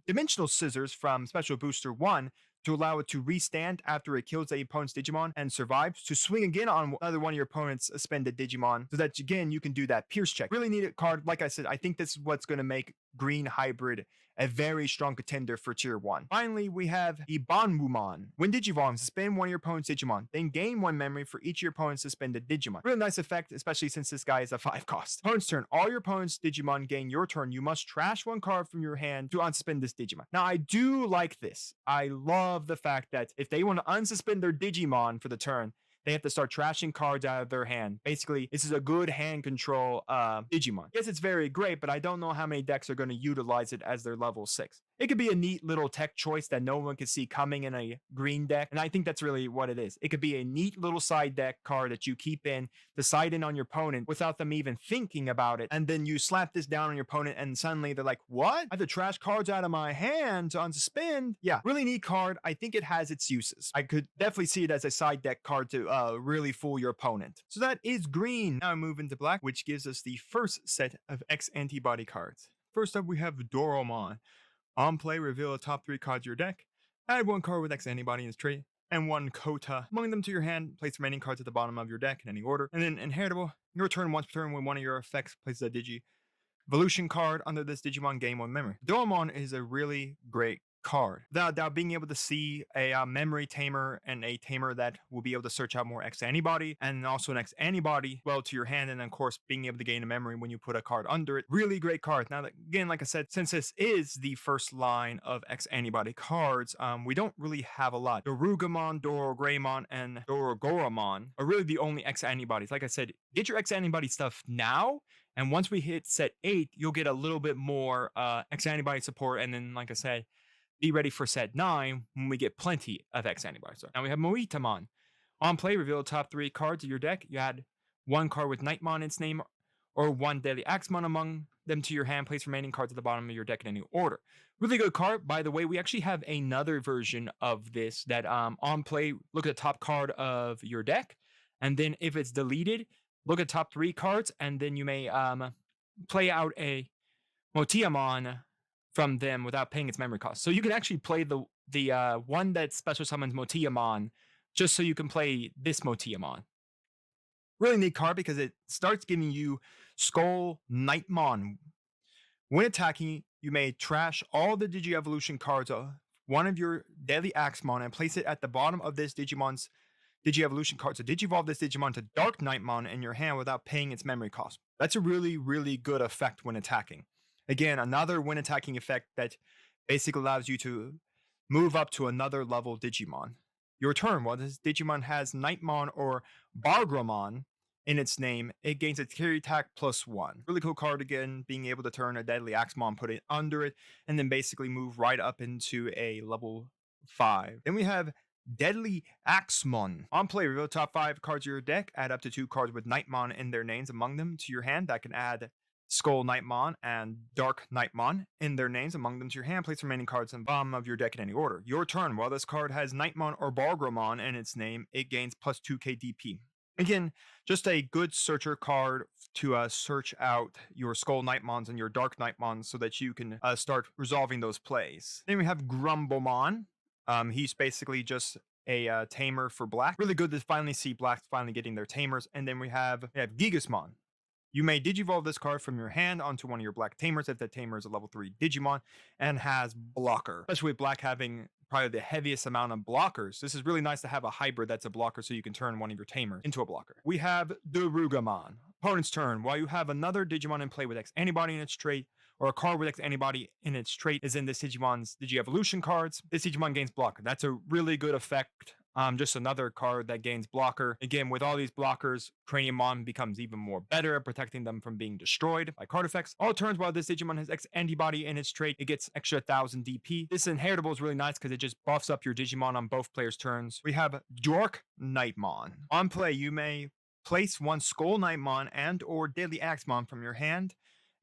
Dimensional Scissors from Special Booster 1 to allow it to restand after it kills the opponent's Digimon and survives, to swing again on another one of your opponent's suspended Digimon, so that again you can do that Pierce check. Really neat card. Like I said, I think this is what's going to make Green Hybrid a very strong contender for Tier 1. Finally, we have the Banwumon. When Digivolve, suspend one of your opponent's Digimon, then gain 1 memory for each of your opponent's suspended Digimon. Really nice effect, especially since this guy is a 5 cost. Opponent's turn. All your opponent's Digimon gain your turn. You must trash 1 card from your hand to unsuspend this Digimon. Now, I do like this. I love the fact that if they want to unsuspend their Digimon for the turn, they have to start trashing cards out of their hand. Basically, this is a good hand control Digimon. Yes, it's very great, but I don't know how many decks are going to utilize it as their level 6. It could be a neat little tech choice that no one could see coming in a green deck, and I think that's really what it is. It could be a neat little side deck card that you keep in to side in on your opponent without them even thinking about it, and then you slap this down on your opponent, and suddenly they're like, what? I have to trash cards out of my hand to unsuspend? Yeah, really neat card. I think it has its uses. I could definitely see it as a side deck card to really fool your opponent. So that is green. Now I move into black, which gives us the first set of X antibody cards. First up, we have Doromon. On play, reveal the top 3 cards of your deck. Add 1 card with X antibody in its trait, and 1 Kota among them to your hand. Place the remaining cards at the bottom of your deck in any order. And then inheritable, your turn once per turn when one of your effects places a Evolution card under this Digimon, gain 1 memory. Doromon is a really great card. Without being able to see a memory tamer and a tamer that will be able to search out more X antibody, and also an X antibody well to your hand, and of course being able to gain a memory when you put a card under it. Really great card. Now, again, like I said, since this is the first line of X antibody cards, we don't really have a lot. Dorugamon, Dorogreymon, and Dorogoramon are really the only X antibodies. Like I said, get your X antibody stuff now, and once we hit set 8, you'll get a little bit more X antibody support, and then, like I said, be ready for set 9 when we get plenty of X antibodies. So now we have Moitamon. On play, reveal the top 3 cards of your deck. You add 1 card with Nightmon in its name, or 1 Deadly Axemon among them to your hand. Place remaining cards at the bottom of your deck in any order. Really good card. By the way, we actually have another version of this that on play, look at the top card of your deck, and then if it's deleted, look at top 3 cards, and then you may play out a Motiamon from them without paying its memory cost. So you can actually play the one that special summons Motiamon just so you can play this Motiamon. Really neat card because it starts giving you Skull Nightmon. When attacking, you may trash all the Digi-Evolution cards of one of your Deadly Axemon and place it at the bottom of this Digimon's Digi-Evolution card. So Digivolve this Digimon to Dark Nightmon in your hand without paying its memory cost. That's a really, really good effect when attacking. Again, another when attacking effect that basically allows you to move up to another level Digimon. Your turn, while this Digimon has Nightmon or Bargramon in its name, it gains its carry attack +1. Really cool card again, being able to turn a Deadly Axemon, put it under it, and then basically move right up into a level 5. Then we have Deadly Axemon. On play, reveal the top 5 cards of your deck. Add up to 2 cards with Nightmon in their names among them to your hand. That can add Skull Nightmon and Dark Nightmon in their names. Among them to your hand, place remaining cards in the bottom of your deck in any order. Your turn. While this card has Nightmon or Bargramon in its name, it gains plus 2k DP. Again, just a good searcher card to search out your Skull Nightmons and your Dark Nightmons so that you can start resolving those plays. Then we have Grumblemon. He's basically just a tamer for black. Really good to finally see black finally getting their tamers. And then we have Gigasmon. You may Digivolve this card from your hand onto one of your black tamers if that tamer is a level 3 Digimon and has blocker. Especially with black having probably the heaviest amount of blockers. This is really nice to have a hybrid that's a blocker so you can turn one of your tamers into a blocker. We have Darugamon. Opponent's turn. While you have another Digimon in play with X antibody in its trait, or a card with X antibody in its trait is in this Digimon's Digi-Evolution cards, this Digimon gains blocker. That's a really good effect. Just another card that gains blocker. Again, with all these blockers, Craniumon becomes even more better at protecting them from being destroyed by card effects. All turns while this Digimon has X antibody in its trait, it gets extra 1000 DP. This inheritable is really nice because it just buffs up your Digimon on both players' turns. We have Dork Nightmon. On play, you may place one Skull Nightmon and or Deadly Axemon from your hand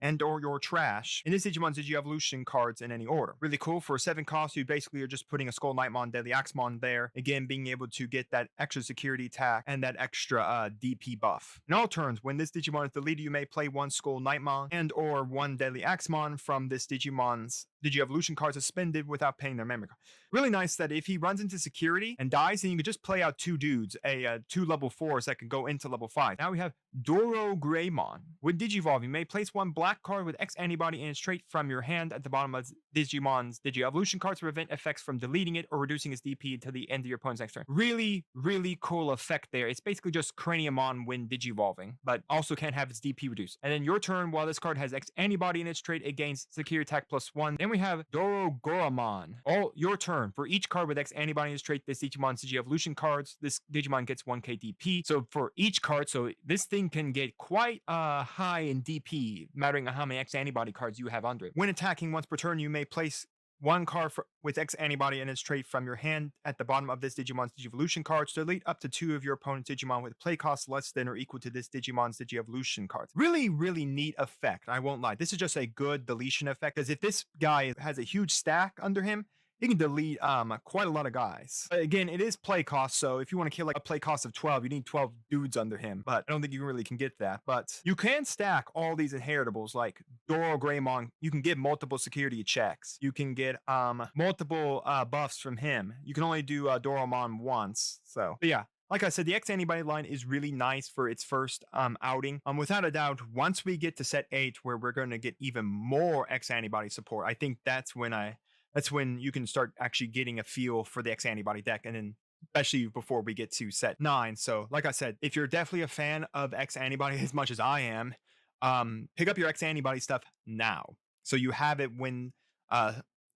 and or your trash in this Digimon's Digi-Evolution cards in any order. Really cool. For a 7 cost, you basically are just putting a Skull Nightmon, Deadly Axemon there. Again, being able to get that extra security attack and that extra DP buff. In all turns, when this Digimon is deleted, you may play one Skull Nightmon and or one Deadly Axemon from this Digimon's Digi-Evolution card suspended without paying their memory card. Really nice that if he runs into security and dies, then you can just play out 2 dudes, 2 level 4s that can go into level 5. Now we have Doro Greymon. With Digivolve, you may place one black card with X antibody in its trait from your hand at the bottom of Digimon's Digi-Evolution card to prevent effects from deleting it or reducing its DP until the end of your opponent's next turn. Really, really cool effect there. It's basically just Craniumon when Digivolving, but also can't have its DP reduced. And then your turn, while this card has X antibody in its trait, it gains security attack +1. Then we have Dorogoramon. All your turn. For each card with X antibody in its trait, this Digimon's Digi-Evolution cards, this Digimon gets 1k DP. So for each card, so this thing can get quite high in DP, mattering on how many X antibody cards you have under it. When attacking once per turn, you may place one card with X antibody in its trait from your hand at the bottom of this Digimon's Digi-Evolution cards to delete up to 2 of your opponent's Digimon with play cost less than or equal to this Digimon's Digi-Evolution cards. Really, really neat effect. I won't lie. This is just a good deletion effect because if this guy has a huge stack under him, you can delete quite a lot of guys. But again, it is play cost, so if you want to kill like a play cost of 12, you need 12 dudes under him. But I don't think you really can get that. But you can stack all these inheritables like Doro Greymon. You can get multiple security checks. You can get multiple buffs from him. You can only do Doromon once. So, but yeah. Like I said, the X antibody line is really nice for its first outing. Without a doubt, once we get to set 8, where we're going to get even more X antibody support, I think that's when you can start actually getting a feel for the X antibody deck, and then especially before we get to set 9. So like I said, if you're definitely a fan of X antibody as much as I am, pick up your X antibody stuff now. So you have it when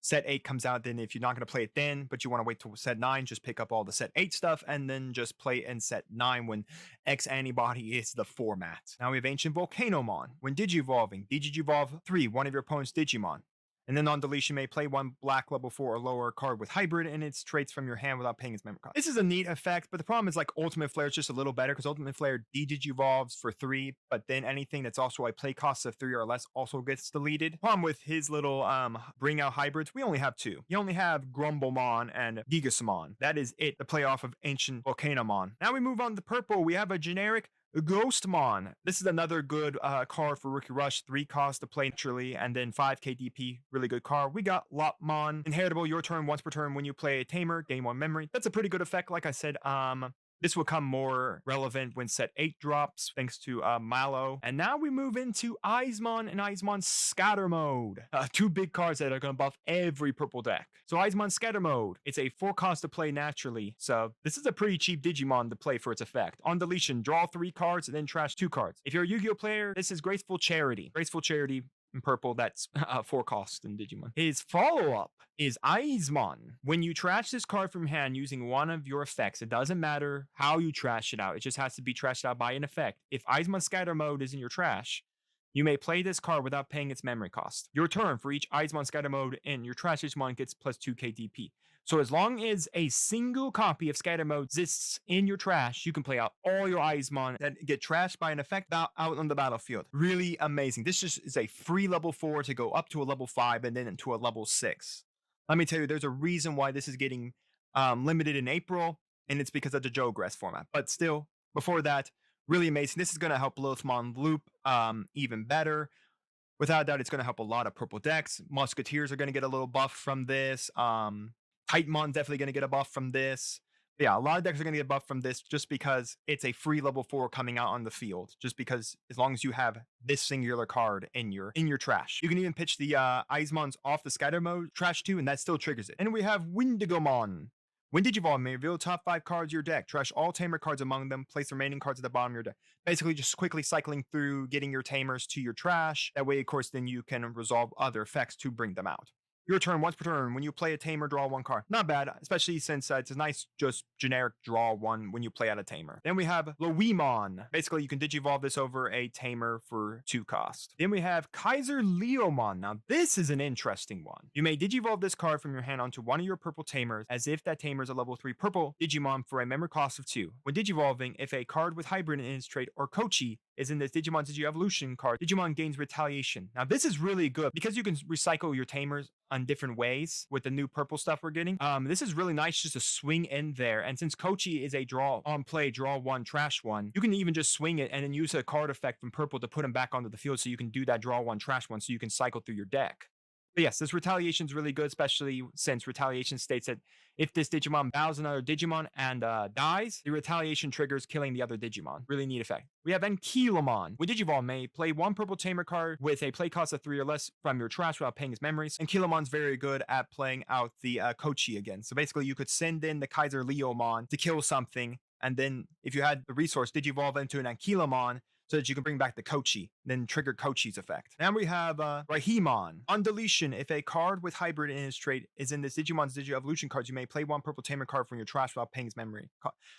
set 8 comes out. Then if you're not going to play it then, but you want to wait till set 9, just pick up all the set 8 stuff and then just play it in set 9 when X antibody is the format. Now we have Ancient Volcanomon. When Digivolving, Digivolve 3, one of your opponent's Digimon. And then on deletion, you may play one black level 4 or lower card with hybrid and its traits from your hand without paying its memory cost. This is a neat effect, but the problem is like Ultimate Flare is just a little better because Ultimate Flare de-digivolves for 3, but then anything that's also a play cost of 3 or less also gets deleted. Problem with his little bring out hybrids, we only have 2. You only have Grumblemon and Gigasamon. That is it, the play off of Ancient Volcanomon. Now we move on to purple. We have a generic Ghostmon. This is another good card for Rookie Rush. 3 cost to play naturally, and then 5k DP. Really good card. We got Lopmon. Inheritable, your turn once per turn when you play a Tamer. Gain 1 memory. That's a pretty good effect. Like I said, this will come more relevant when set 8 drops, thanks to Mallow. And now we move into Eismon and Eismon Scatter Mode. 2 big cards that are going to buff every purple deck. So Eismon Scatter Mode, it's a 4 cost to play naturally. So this is a pretty cheap Digimon to play for its effect. On deletion, draw 3 cards and then trash 2 cards. If you're a Yu-Gi-Oh player, this is Graceful Charity. Graceful Charity in purple, that's 4 costs in Digimon. His follow-up is Eismon. When you trash this card from hand using one of your effects, it doesn't matter how you trash it out. It just has to be trashed out by an effect. If Eismon Scatter Mode is in your trash, You may play this card without paying its memory cost. Your turn, for each Eismon scatter mode in your trash Digimon gets plus 2 KDP. So as long as a single copy of scatter mode exists in your trash, you can play out all your Eismon that get trashed by an effect out on the battlefield. Really amazing. This just is a free level 4 to go up to a level 5 and then into a level 6. Let me tell you, there's a reason why this is getting limited in April, and it's because of the Jogress format. But still, before that, really amazing. This is going to help Lothmon loop even better. Without a doubt, it's going to help a lot of purple decks. Musketeers are going to get a little buff from this. Titanmon's definitely going to get a buff from this. But yeah, a lot of decks are going to get buffed from this just because it's a free level 4 coming out on the field. Just because as long as you have this singular card in your trash. You can even pitch the Eismons off the scatter mode trash too, and that still triggers it. And we have Windigomon. When Digivolve may reveal top 5 cards of your deck. Trash all tamer cards among them. Place the remaining cards at the bottom of your deck. Basically, just quickly cycling through, getting your tamers to your trash. That way, of course, then you can resolve other effects to bring them out. Your turn, once per turn. When you play a tamer, draw 1 card. Not bad, especially since it's a nice, just generic draw 1 when you play out a tamer. Then we have Loemon. Basically, you can Digivolve this over a tamer for 2 cost. Then we have Kaiser Leomon. Now, this is an interesting one. You may Digivolve this card from your hand onto one of your purple tamers as if that tamer is a level 3 purple Digimon for a memory cost of 2. When Digivolving, if a card with hybrid in its trait or Kochi is in this Digimon Digi-Evolution card, Digimon gains Retaliation. Now, this is really good because you can recycle your tamers on different ways with the new purple stuff we're getting. This is really nice just to swing in there. And since Kochi is a draw on play, draw 1, trash 1, you can even just swing it and then use a card effect from purple to put him back onto the field so you can do that draw 1, trash 1 so you can cycle through your deck. But yes, this Retaliation is really good, especially since Retaliation states that if this Digimon bows another Digimon and dies, the Retaliation triggers killing the other Digimon. Really neat effect. We have Ankylamon. When Digivolve may play 1 purple tamer card with a play cost of 3 or less from your trash without paying its memories. Ankylamon's very good at playing out the Kochi again. So basically, you could send in the Kaiser Leomon to kill something, and then if you had the resource, Digivolve into an Ankylamon so that you can bring back the Kochi, then trigger Kochi's effect. Now we have Rahimon. On deletion, if a card with hybrid in its trait is in this Digimon's Digi-Evolution cards, you may play 1 purple tamer card from your trash without paying its memory.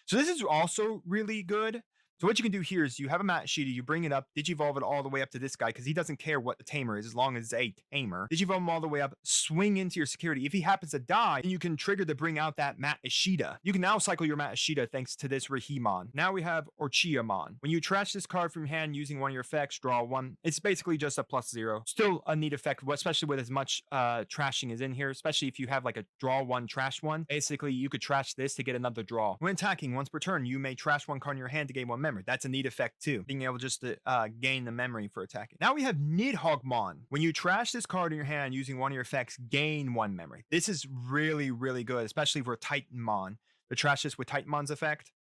So this is also really good. So what you can do here is you have a Matsushita, you bring it up, Digivolve it all the way up to this guy because he doesn't care what the tamer is as long as it's a tamer. Digivolve him all the way up, swing into your security. If he happens to die, then you can trigger to bring out that Matsushita. You can now cycle your Matsushita thanks to this Rahimon. Now we have Orchiamon. When you trash this card from your hand using one of your effects, draw 1. It's basically just a +0. Still a neat effect, especially with as much trashing is in here, especially if you have like a draw 1, trash 1. Basically, you could trash this to get another draw. When attacking, once per turn, you may trash 1 card in your hand to gain 1 memory. That's a neat effect too, being able just to gain the memory for attacking. Now we have Nidhoggmon. When you trash this card in your hand using one of your effects, gain 1 memory. This is really, really good, especially for Titanmon. To trash this with Titanmon's effect,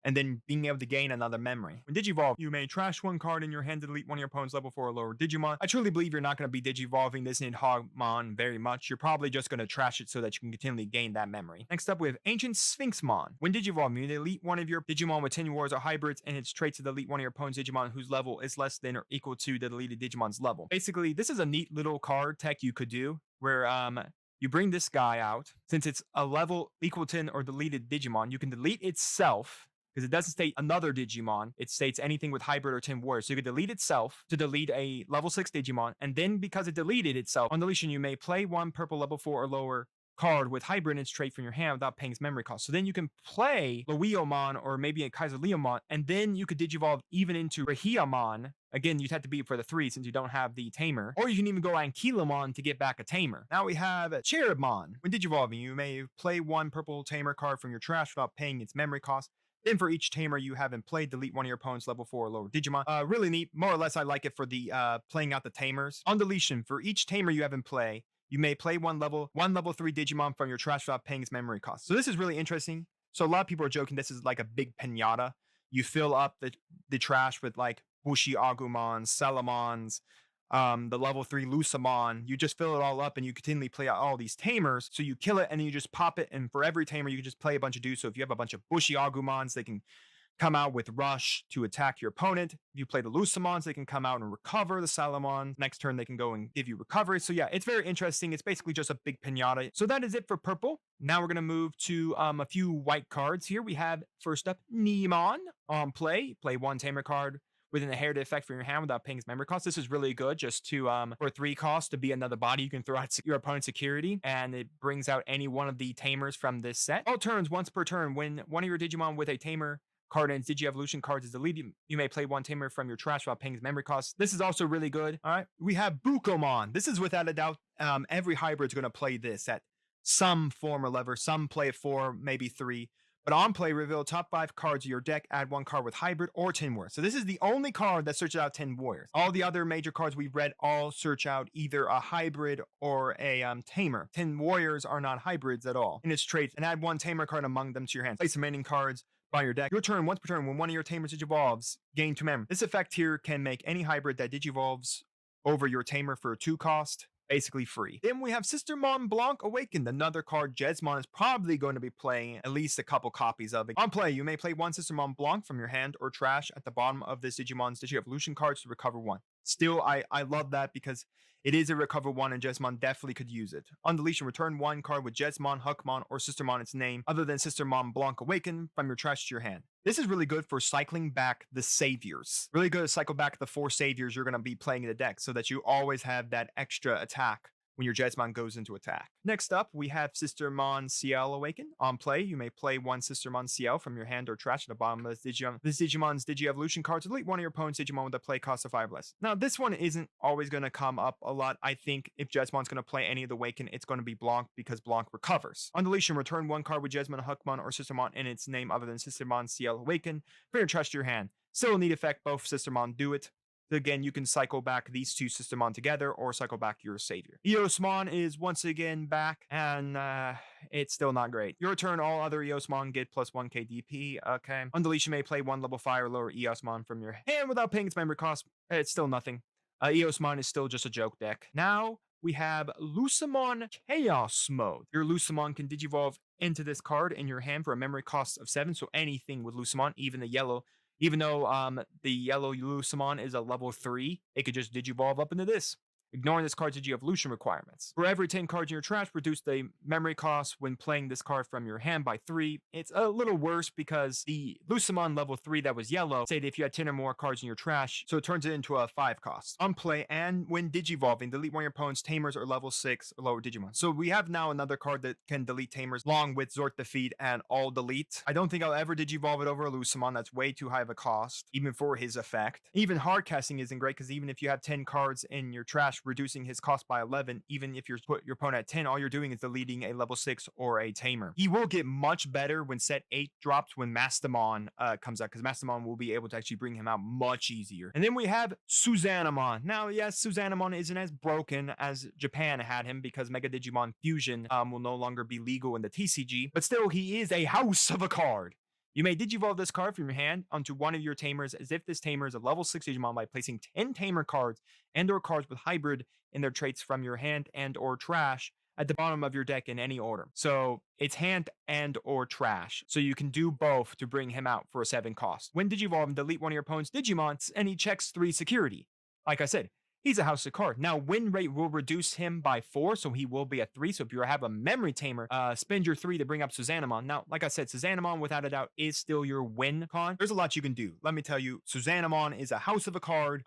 and then being able to gain another memory. When Digivolve, you may trash 1 card in your hand to delete one of your opponent's level 4 or lower Digimon. I truly believe you're not going to be Digivolving this Nidhoggmon very much. You're probably just going to trash it so that you can continually gain that memory. Next up, we have Ancient Sphinxmon. When Digivolve, you delete one of your Digimon with 10 wars or hybrids and its traits to delete one of your opponent's Digimon whose level is less than or equal to the deleted Digimon's level. Basically, this is a neat little card tech you could do where you bring this guy out. Since it's a level equal to or deleted Digimon, you can delete itself because it doesn't state another Digimon. It states anything with hybrid or 10 warriors. So you could delete itself to delete a level 6 Digimon. And then because it deleted itself, on deletion, you may play 1 purple level 4 or lower card with hybrid in its trait from your hand without paying its memory cost. So then you can play Loeomon or maybe a Kaiser Leomon, and then you could Digivolve even into Rahiamon. Again, you'd have to be for the 3 since you don't have the tamer. Or you can even go Ankylamon to get back a tamer. Now we have Cherubmon. When Digivolving, you may play 1 purple tamer card from your trash without paying its memory cost. Then for each tamer you have in play, delete one of your opponent's level 4 or lower Digimon. Really neat. More or less, I like it for the playing out the tamers. On deletion, for each tamer you have in play, you may play 1 level 3 Digimon from your trash without paying its memory cost. So this is really interesting. So a lot of people are joking this is like a big pinata. You fill up the trash with like Bushi Agumons, Salamons, the level 3 Lusamon. You just fill it all up and you continually play out all these tamers. So you kill it and then you just pop it, and for every tamer you can just play a bunch of dudes. So if you have a bunch of Bushi Agumons, they can come out with Rush to attack your opponent. If you play the Lusamons, they can come out and recover the Salamons. Next turn they can go and give you recovery. So yeah, it's very interesting. It's basically just a big pinata. So that is it for purple. Now we're going to move to a few white cards here. We have first up Neemon on play. Play 1 tamer card with an inherited effect from your hand without paying its memory cost. This is really good just to for 3 cost to be another body you can throw at your opponent's security, and it brings out any one of the tamers from this set. All turns, once per turn, when one of your Digimon with a tamer card and its Digi-Evolution cards is deleted, you may play one tamer from your trash without paying its memory costs. This is also really good. All right, we have Bukomon. This is without a doubt, every hybrid's going to play this at some form or lever. Some play it 4, maybe 3. But on play, reveal top 5 cards of your deck, add 1 card with hybrid or Tin Warriors. So this is the only card that searches out Tin Warriors. All the other major cards we've read all search out either a hybrid or a tamer. Tin Warriors are not hybrids at all in its traits, and add 1 tamer card among them to your hand. Place remaining cards by your deck. Your turn, once per turn, when one of your tamers digivolves, gain 2 memory. This effect here can make any hybrid that digivolves over your tamer for a 2 cost basically free. Then we have Sister Mon Blanc Awakened, another card Jesmon is probably going to be playing at least a couple copies of it. On play, you may play 1 Sister Mon Blanc from your hand or trash at the bottom of this Digimon's Digi-Evolution cards to recover 1. Still, I love that because it is a recover 1 and Jesmon definitely could use it. On deletion, return 1 card with Jesmon, Huckmon, or Sistermon its name other than Sister Mon Blanc Awakened from your trash to your hand. This is really good for cycling back the saviors. Really good to cycle back the 4 saviors you're going to be playing in the deck so that you always have that extra attack when your Jesmon goes into attack. Next up, we have Sister Mon CL Awaken. On play, you may play 1 Sister Mon CL from your hand or trash at the bottom of this Digimon's Digi-Evolution card to delete one of your opponent's Digimon with a play cost of 5 less. Now, this one isn't always going to come up a lot. I think if Jesmon's going to play any of the Awaken, it's going to be Blanc because Blanc recovers. On deletion, return 1 card with Jesmon, Huckmon, or Sistermon in its name other than Sister Mon CL Awaken for your trash to your hand. Still a neat effect, both Sistermon do it. Again, you can cycle back these 2 Systemon together or cycle back your savior. Eosmon is once again back, and it's still not great. Your turn, all other Eosmon get plus 1 KDP. Okay. On deletion, may play 1 level 5 or lower Eosmon from your hand without paying its memory cost. It's still nothing. Eosmon is still just a joke deck. Now, we have Lucemon Chaos Mode. Your Lucemon can digivolve into this card in your hand for a memory cost of 7, so anything with Lucemon, even the yellow. Even though the yellow Lucemon is a level 3, it could just digivolve up into this, ignoring this card's Digi-Evolution requirements. For every 10 cards in your trash, reduce the memory cost when playing this card from your hand by 3. It's a little worse because the Lucemon level 3 that was yellow said if you had 10 or more cards in your trash, so it turns it into a 5 cost. On play, and when digivolving, delete one of your opponent's tamers or level 6 or lower Digimon. So we have now another card that can delete tamers along with Zort Defeat and All Delete. I don't think I'll ever digivolve it over a Lucemon. That's way too high of a cost, even for his effect. Even hard casting isn't great because even if you have 10 cards in your trash, reducing his cost by 11, even if you put your opponent at 10, all you're doing is deleting a level 6 or a tamer. He will get much better when set 8 drops when Mastamon comes out, because Mastamon will be able to actually bring him out much easier. And then we have Suzanamon. Now, yes, Suzanamon isn't as broken as Japan had him because Mega Digimon Fusion will no longer be legal in the TCG, but still, he is a house of a card. You may digivolve this card from your hand onto one of your tamers as if this tamer is a level 6 Digimon by placing 10 tamer cards and or cards with hybrid in their traits from your hand and or trash at the bottom of your deck in any order. So it's hand and or trash. So you can do both to bring him out for a 7 cost. When digivolve, delete one of your opponent's Digimons and he checks 3 security. Like I said, he's a house of card. Now, win rate will reduce him by 4, so he will be at 3. So if you have a memory tamer, spend your 3 to bring up Suzanamon. Now, like I said, Suzanamon, without a doubt, is still your win con. There's a lot you can do. Let me tell you, Suzanamon is a house of a card.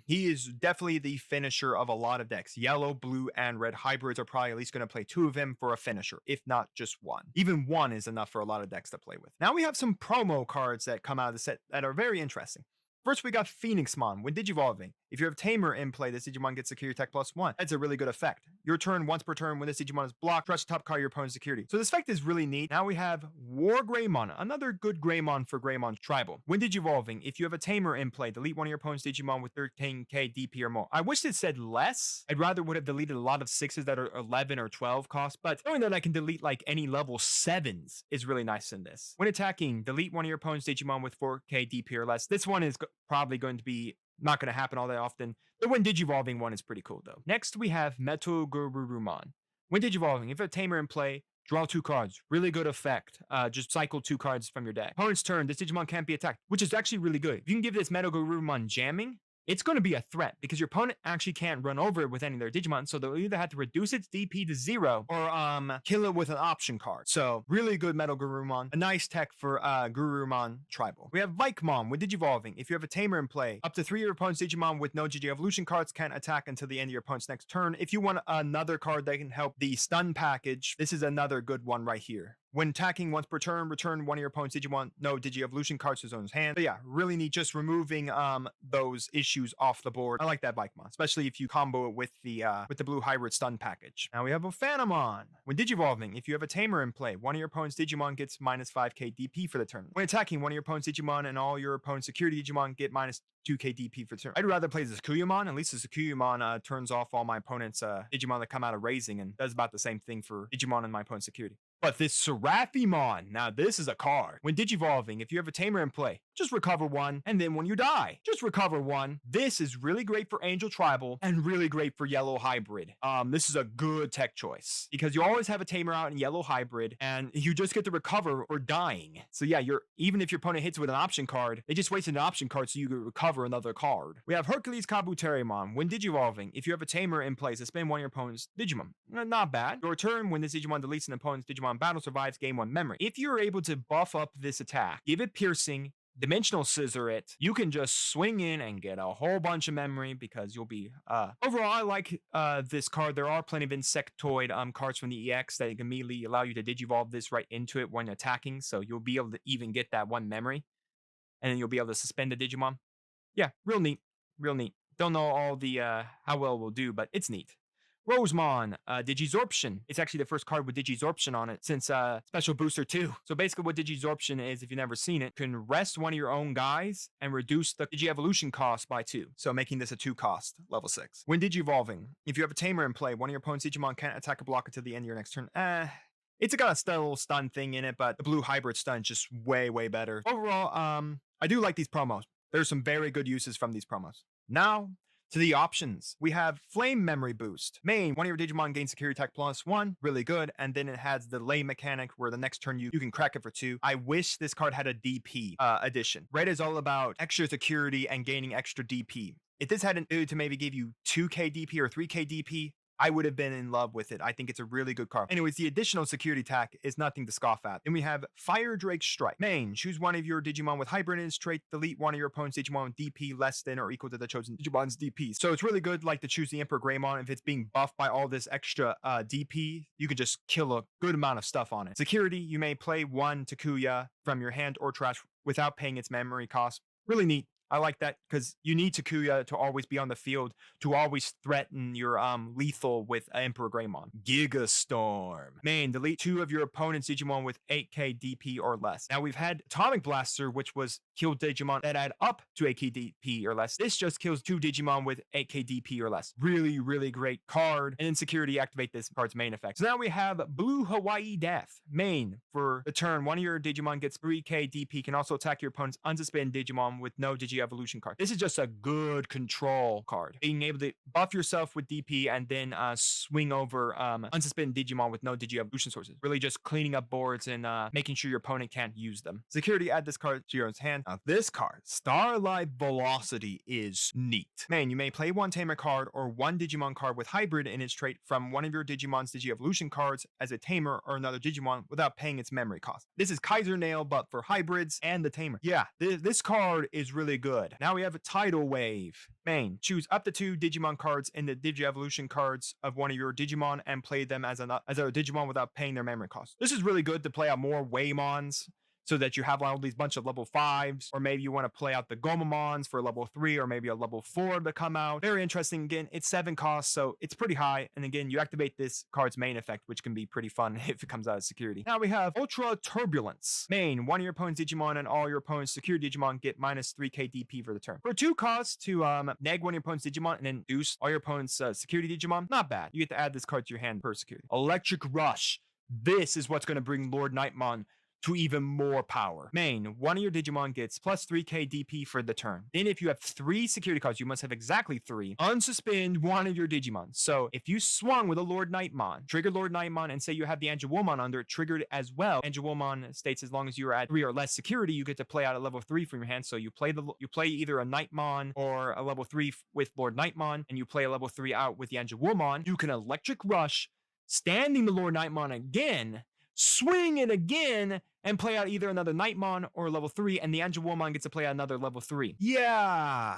He is definitely the finisher of a lot of decks. Yellow, blue, and red hybrids are probably at least going to play 2 of him for a finisher, if not just 1. Even 1 is enough for a lot of decks to play with. Now we have some promo cards that come out of the set that are very interesting. First, we got Phoenixmon. When digivolving, if you have Tamer in play, this Digimon gets security attack +1. That's a really good effect. Your turn, once per turn, when this Digimon is blocked, press top card your opponent's security. So this effect is really neat. Now we have War Greymon, another good Greymon for Greymon Tribal. When digivolving, if you have a Tamer in play, delete one of your opponent's Digimon with 13k DP or more. I wish it said less. I'd rather would have deleted a lot of 6s that are 11 or 12 cost, but knowing that I can delete like any level 7s is really nice in this. When attacking, delete one of your opponent's Digimon with 4k DP or less. This one is probably going to be not going to happen all that often. The when digivolving one is pretty cool though. Next we have Metogururumon. When digivolving, if a tamer in play, draw 2 cards. Really good effect. Just cycle 2 cards from your deck. Opponent's turn, this Digimon can't be attacked, which is actually really good. If you can give this Metogururumon jamming, it's going to be a threat because your opponent actually can't run over it with any of their Digimon, so they'll either have to reduce its DP to 0 or kill it with an option card. So really good Metal Garurumon, a nice tech for Garurumon Tribal. We have Vikemon with Digivolving. If you have a Tamer in play, up to 3 of your opponent's Digimon with no GG Evolution cards can't attack until the end of your opponent's next turn. If you want another card that can help the stun package, this is another good one right here. When attacking once per turn, return one of your opponent's Digimon no Digi-Evolution cards to his own hand. But yeah, really neat, just removing those issues off the board. I like that Bikemon, especially if you combo it with the blue hybrid stun package. Now we have a Phantomon. When Digivolving, if you have a Tamer in play, one of your opponent's Digimon gets minus 5k DP for the turn. When attacking, one of your opponent's Digimon and all your opponent's security Digimon get minus 2k DP for the turn. I'd rather play the Sakuyamon. At least the Sakuyamon turns off all my opponent's Digimon that come out of raising and does about the same thing for Digimon and my opponent's security. But this Seraphimon, now this is a card. When Digivolving, if you have a Tamer in play, just recover 1, and then when you die, just recover 1. This is really great for Angel Tribal and really great for Yellow Hybrid. This is a good tech choice because you always have a Tamer out in Yellow Hybrid, and you just get to recover or dying. So yeah, even if your opponent hits with an option card, they just wasted an option card so you can recover another card. We have Hercules Kabuterimon. When Digivolving, if you have a Tamer in play, suspend one of your opponent's Digimon. Not bad. Your turn, when this Digimon deletes an opponent's Digimon battle, survives game 1 memory. If you're able to buff up this attack, give it piercing, dimensional scissor it, you can just swing in and get a whole bunch of memory because you'll be overall I like this card. There are plenty of insectoid cards from the EX that can immediately allow you to digivolve this right into it when attacking, so you'll be able to even get that 1 memory and then you'll be able to suspend a Digimon. Yeah, real neat. Don't know all the how well we'll do, but it's neat. Rosemon, Digizorption. It's actually the first card with Digizorption on it since Special Booster 2. So basically what Digizorption is, if you've never seen it, you can rest one of your own guys and reduce the Digi-Evolution cost by 2. So making this a 2 cost, level 6. When Digivolving, if you have a Tamer in play, one of your opponent's Digimon can't attack a block until the end of your next turn. It's got a little stun thing in it, but the blue hybrid stun is just way, way better. Overall, I do like these promos. There's some very good uses from these promos. Now, to the options, we have Flame Memory Boost. Main, one of your Digimon gains Security Attack +1, really good, and then it has the delay mechanic where the next turn you can crack it for 2. I wish this card had a DP addition. Red is all about extra security and gaining extra DP. If this had an ability to maybe give you 2k DP or 3k DP, I would have been in love with it. I think it's a really good card. Anyways, the additional security attack is nothing to scoff at. Then we have Fire Drake Strike. Main, choose one of your Digimon with hybrid in its trait, delete one of your opponent's Digimon with DP less than or equal to the chosen Digimon's DP. So it's really good, like to choose the Emperor Greymon. If it's being buffed by all this extra DP, you can just kill a good amount of stuff on it. Security, you may play 1 Takuya from your hand or trash without paying its memory cost. Really neat. I like that because you need Takuya to always be on the field, to always threaten your lethal with Emperor Greymon. Giga Storm. Main, delete 2 of your opponent's Digimon with 8k DP or less. Now we've had Atomic Blaster, which was kill Digimon that add up to 8k DP or less. This just kills 2 Digimon with 8k DP or less. Really, really great card. And in security, activate this card's main effect. So now we have Blue Hawaii Death. Main, for the turn, one of your Digimon gets 3k DP, can also attack your opponent's unsuspended Digimon with no Digi-Evolution card. This is just a good control card. Being able to buff yourself with DP and then swing over unsuspended Digimon with no Digi-Evolution sources. Really just cleaning up boards and making sure your opponent can't use them. Security, add this card to your own hand. Now this card, Starlight Velocity, is neat. Man, you may play 1 Tamer card or 1 Digimon card with hybrid in its trait from one of your Digimon's Digi-Evolution cards as a Tamer or another Digimon without paying its memory cost. This is Kaiser Nail, but for hybrids and the Tamer. Yeah, this card is really good. Now we have a Tidal Wave. Main, choose up to 2 Digimon cards in the Digi-Evolution cards of one of your Digimon and play them as a Digimon without paying their memory cost. This is really good to play out more Waymons, so that you have all these bunch of level 5s, or maybe you want to play out the Gomamons for level 3, or maybe a level 4 to come out. Very interesting. Again, it's 7 costs, so it's pretty high. And again, you activate this card's main effect, which can be pretty fun if it comes out of security. Now we have Ultra Turbulence. Main, one of your opponent's Digimon and all your opponent's security Digimon get minus 3k DP for the turn. For 2 costs to neg one of your opponent's Digimon and then boost all your opponent's security Digimon, not bad. You get to add this card to your hand per security. Electric Rush. This is what's going to bring Lord Nightmon to even more power. Main, one of your Digimon gets plus 3k DP for the turn. Then if you have 3 security cards, you must have exactly 3. Unsuspend one of your Digimon. So if you swung with a Lord Nightmon, trigger Lord Nightmon, and say you have the Angewomon under it triggered as well, Angewomon states as long as you are at 3 or less security, you get to play out a level 3 from your hand. So you play either a Nightmon or a level 3 with Lord Nightmon, and you play a level 3 out with the Angewomon. You can Electric Rush, standing the Lord Nightmon again, swing it again, and play out either another Nightmon or level 3, and the Angewomon gets to play out another level 3. Yeah.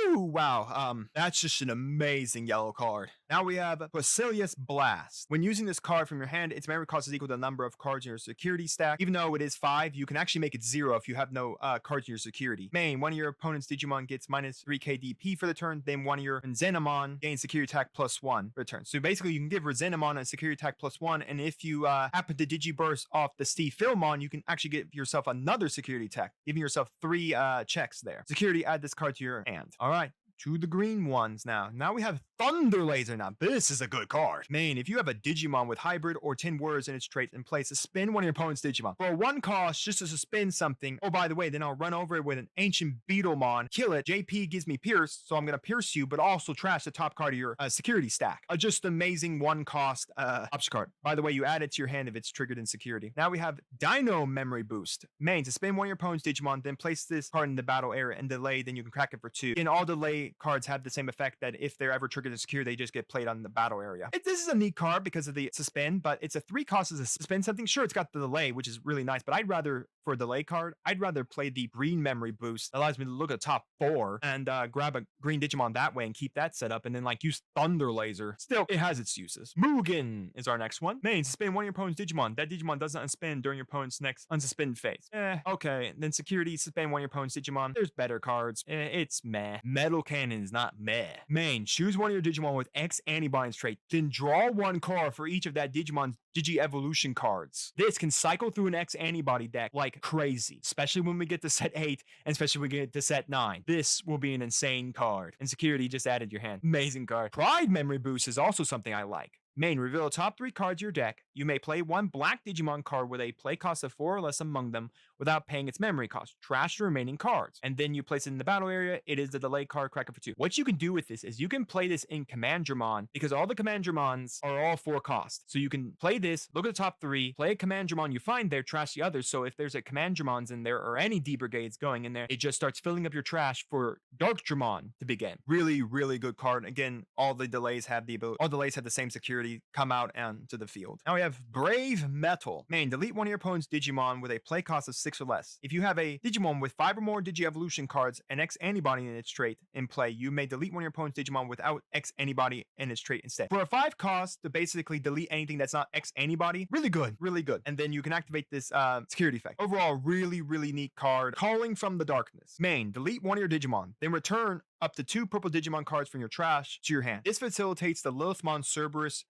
Woo, wow. That's just an amazing yellow card. Now we have Basilius Blast. When using this card from your hand, its memory cost is equal to the number of cards in your security stack. Even though it is 5, you can actually make it 0 if you have no cards in your security. Main, one of your opponent's Digimon gets minus 3k DP for the turn. Then one of your Zenimon gains security attack +1 for the turn. So basically, you can give Zenimon a security attack +1, and if you happen to Digiburst off the Steve Philmon, you can actually give yourself another security attack, giving yourself 3 checks there. Security, add this card to your hand. All right. To the green ones now. Now we have Thunder Laser. Now this is a good card. Main, if you have a Digimon with hybrid or 10 words in its trait in place, suspend one of your opponent's Digimon. For 1 cost, just to suspend something. Oh, by the way, then I'll run over it with an Ancient Beetlemon, kill it. JP gives me Pierce, so I'm going to pierce you, but also trash the top card of your security stack. Just amazing 1 cost option card. By the way, you add it to your hand if it's triggered in security. Now we have Dino Memory Boost. Main, suspend one of your opponent's Digimon, then place this card in the battle area and delay, then you can crack it for 2. In all delay cards have the same effect that if they're ever triggered in secure, they just get played on the battle area. This is a neat card because of the suspend, but it's a 3 cost to suspend something. Sure, it's got the delay, which is really nice, but I'd rather, for a delay card, I'd rather play the green memory boost that allows me to look at top 4 and grab a green Digimon that way and keep that set up and then like use Thunder Laser. Still, it has its uses. Mugen is our next one. Main, suspend one of your opponent's Digimon. That Digimon does not unspend during your opponent's next unsuspend phase. Okay. Then security, suspend one of your opponent's Digimon. There's better cards. It's meh. Metal Cannon is not meh. Main, choose one of your Digimon with X antibodies trait, then draw 1 card for each of that Digimon's Digi-Evolution cards. This can cycle through an X antibody deck like crazy, especially when we get to set 8 and especially when we get to set 9. This will be an insane card. And security just added your hand. Amazing card. Pride Memory Boost is also something I like. Main, reveal the top 3 cards of your deck. You may play 1 black Digimon card with a play cost of 4 or less among them without paying its memory cost. Trash the remaining cards. And then you place it in the battle area. It is the delay card, crack it for 2. What you can do with this is you can play this in Commandramon because all the Commandramons are all 4 cost. So you can play this, look at the top 3, play a Commandramon you find there, trash the others. So if there's a Commandramons in there or any D Brigades going in there, it just starts filling up your trash for Darkdramon to begin. Really, really good card. Again, all the delays have the ability, all delays have the same security, come out and to the field. Now we have Brave Metal. Main, delete one of your opponent's Digimon with a play cost of 6 or less. If you have a Digimon with 5 or more Digi-Evolution cards and X antibody in its trait in play, you may delete one of your opponent's Digimon without X antibody in its trait instead. For a 5 cost to basically delete anything that's not X antibody, really good, really good. And then you can activate this security effect. Overall, really, really neat card. Calling from the Darkness. Main, delete one of your Digimon, then return up to 2 purple Digimon cards from your trash to your hand. This facilitates the Lilithmon Cerberus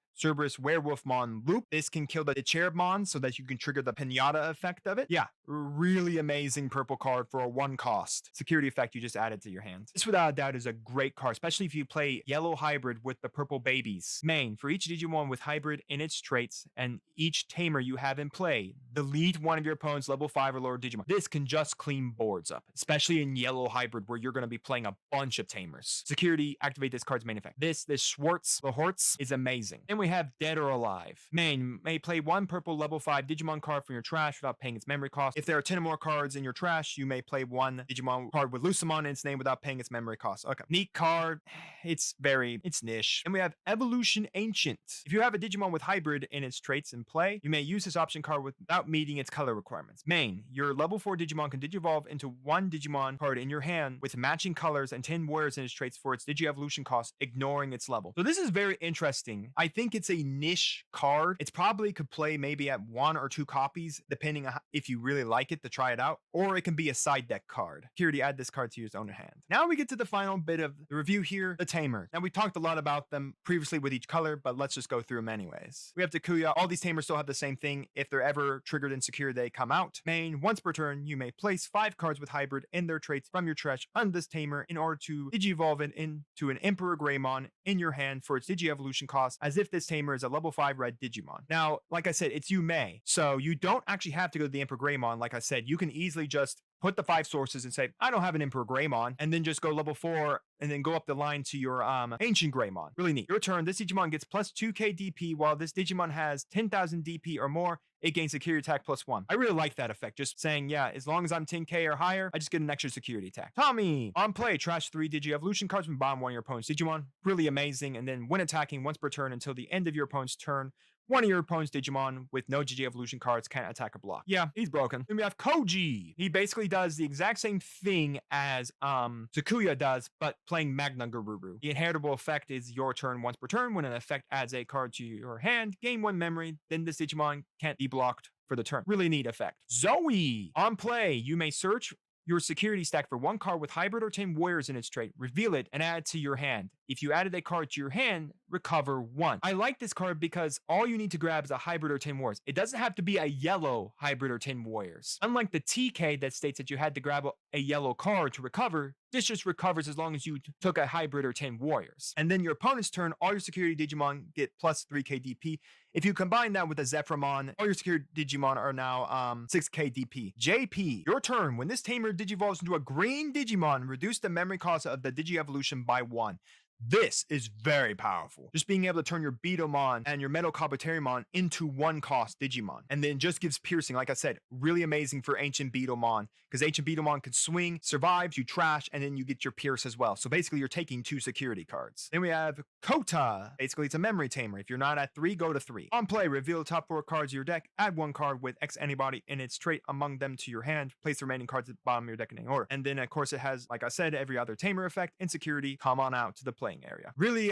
Werewolfmon loop. This can kill the Cherubmon so that you can trigger the Pinata effect of it. Yeah, really amazing purple card for a 1 cost. Security effect you just added to your hand. This without a doubt is a great card, especially if you play yellow hybrid with the purple babies. Main, for each Digimon with hybrid in its traits and each tamer you have in play, delete one of your opponent's level 5 or lower Digimon. This can just clean boards up, especially in yellow hybrid where you're going to be playing a bunch of tamers. Security, activate this card's main effect. This Schwartz Lahortz is amazing. And we have Dead or Alive. Main, may play 1 purple level 5 Digimon card from your trash without paying its memory cost. If there are 10 or more cards in your trash, you may play 1 Digimon card with Lucimon in its name without paying its memory cost. Okay. Neat card. It's niche. And we have Evolution Ancient. If you have a Digimon with hybrid in its traits in play, you may use this option card without meeting its color requirements. Main, your level 4 Digimon can Digivolve into 1 Digimon card in your hand with matching colors and 10 words in its traits for its Digi-Evolution cost, ignoring its level. So this is very interesting. I think it's a niche card. It's probably could play maybe at 1 or 2 copies, depending on if you really like it to try it out, or it can be a side deck card. Security, add this card to your own hand. Now we get to the final bit of the review here, the Tamer. Now we talked a lot about them previously with each color, but let's just go through them anyways. We have Takuya. All these Tamers still have the same thing. If they're ever triggered and secure, they come out. Main, once per turn, you may place 5 cards with hybrid in their traits from your trash on this Tamer in order to to Digivolve it into an Emperor Greymon in your hand for its Digi-Evolution cost, as if this tamer is a level 5 red Digimon. Now, like I said, it's you may, so you don't actually have to go to the Emperor Greymon. Like I said, you can easily just put the 5 sources and say, I don't have an Emperor Greymon, and then just go level 4 and then go up the line to your Ancient Greymon. Really neat. Your turn, this Digimon gets plus 2k DP, while this Digimon has 10,000 DP or more, it gains security attack plus 1. I really like that effect, just saying, yeah, as long as I'm 10k or higher, I just get an extra security attack. Tommy! On play, trash 3 Digi-Evolution cards from bottom 1 of your opponent's Digimon. Really amazing, and then when attacking once per turn until the end of your opponent's turn, one of your opponent's Digimon with no Digi-Evolution cards can't attack or block. Yeah, he's broken. Then we have Koji. He basically does the exact same thing as Sakuya does, but playing Magna Garuru. The inheritable effect is your turn once per turn. When an effect adds a card to your hand, gain 1 memory, then this Digimon can't be blocked for the turn. Really neat effect. Zoe. On play, you may search your security stack for 1 card with hybrid or 10 warriors in its trait, reveal it, and add it to your hand. If you added a card to your hand, recover 1. I like this card because all you need to grab is a hybrid or 10 warriors. It doesn't have to be a yellow hybrid or 10 warriors. Unlike the TK that states that you had to grab a yellow card to recover, this just recovers as long as you took a hybrid or 10 warriors. And then your opponent's turn, all your security Digimon get plus 3k DP. If you combine that with a Zephramon, all your security Digimon are now 6k DP. JP, your turn. When this tamer digivolves into a green Digimon, reduce the memory cost of the Digi-Evolution by 1. This is very powerful. Just being able to turn your Beetomon and your Metal Kabuterimon into 1 cost Digimon. And then just gives piercing, like I said, really amazing for Ancient Beetomon, because Ancient Beetomon could swing, survives, you trash, and then you get your pierce as well. So basically you're taking 2 security cards. Then we have Kota. Basically it's a memory tamer. If you're not at 3, go to 3. On play, reveal the top 4 cards of your deck, add 1 card with X antibody in its trait among them to your hand, place the remaining cards at the bottom of your deck in any order. And then of course it has, like I said, every other tamer effect, insecurity, come on out to the playing area. Really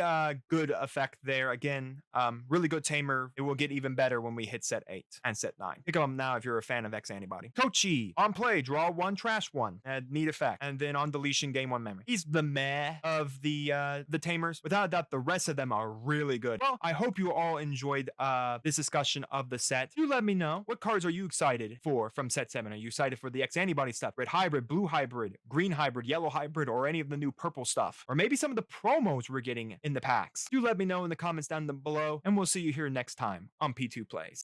good effect there. Again, really good tamer. It will get even better when we hit set 8 and set 9. Pick them now if you're a fan of X antibody. Kochi. On play, draw 1, trash 1. Neat effect. And then on deletion, gain 1 memory. He's the meh of the tamers. Without a doubt, the rest of them are really good. Well, I hope you all enjoyed this discussion of the set. Do let me know, what cards are you excited for from set 7? Are you excited for the X antibody stuff? Red hybrid, blue hybrid, green hybrid, yellow hybrid, or any of the new purple stuff? Or maybe some of the promos we're getting in the packs? Do let me know in the comments down below, and we'll see you here next time on P2 Plays.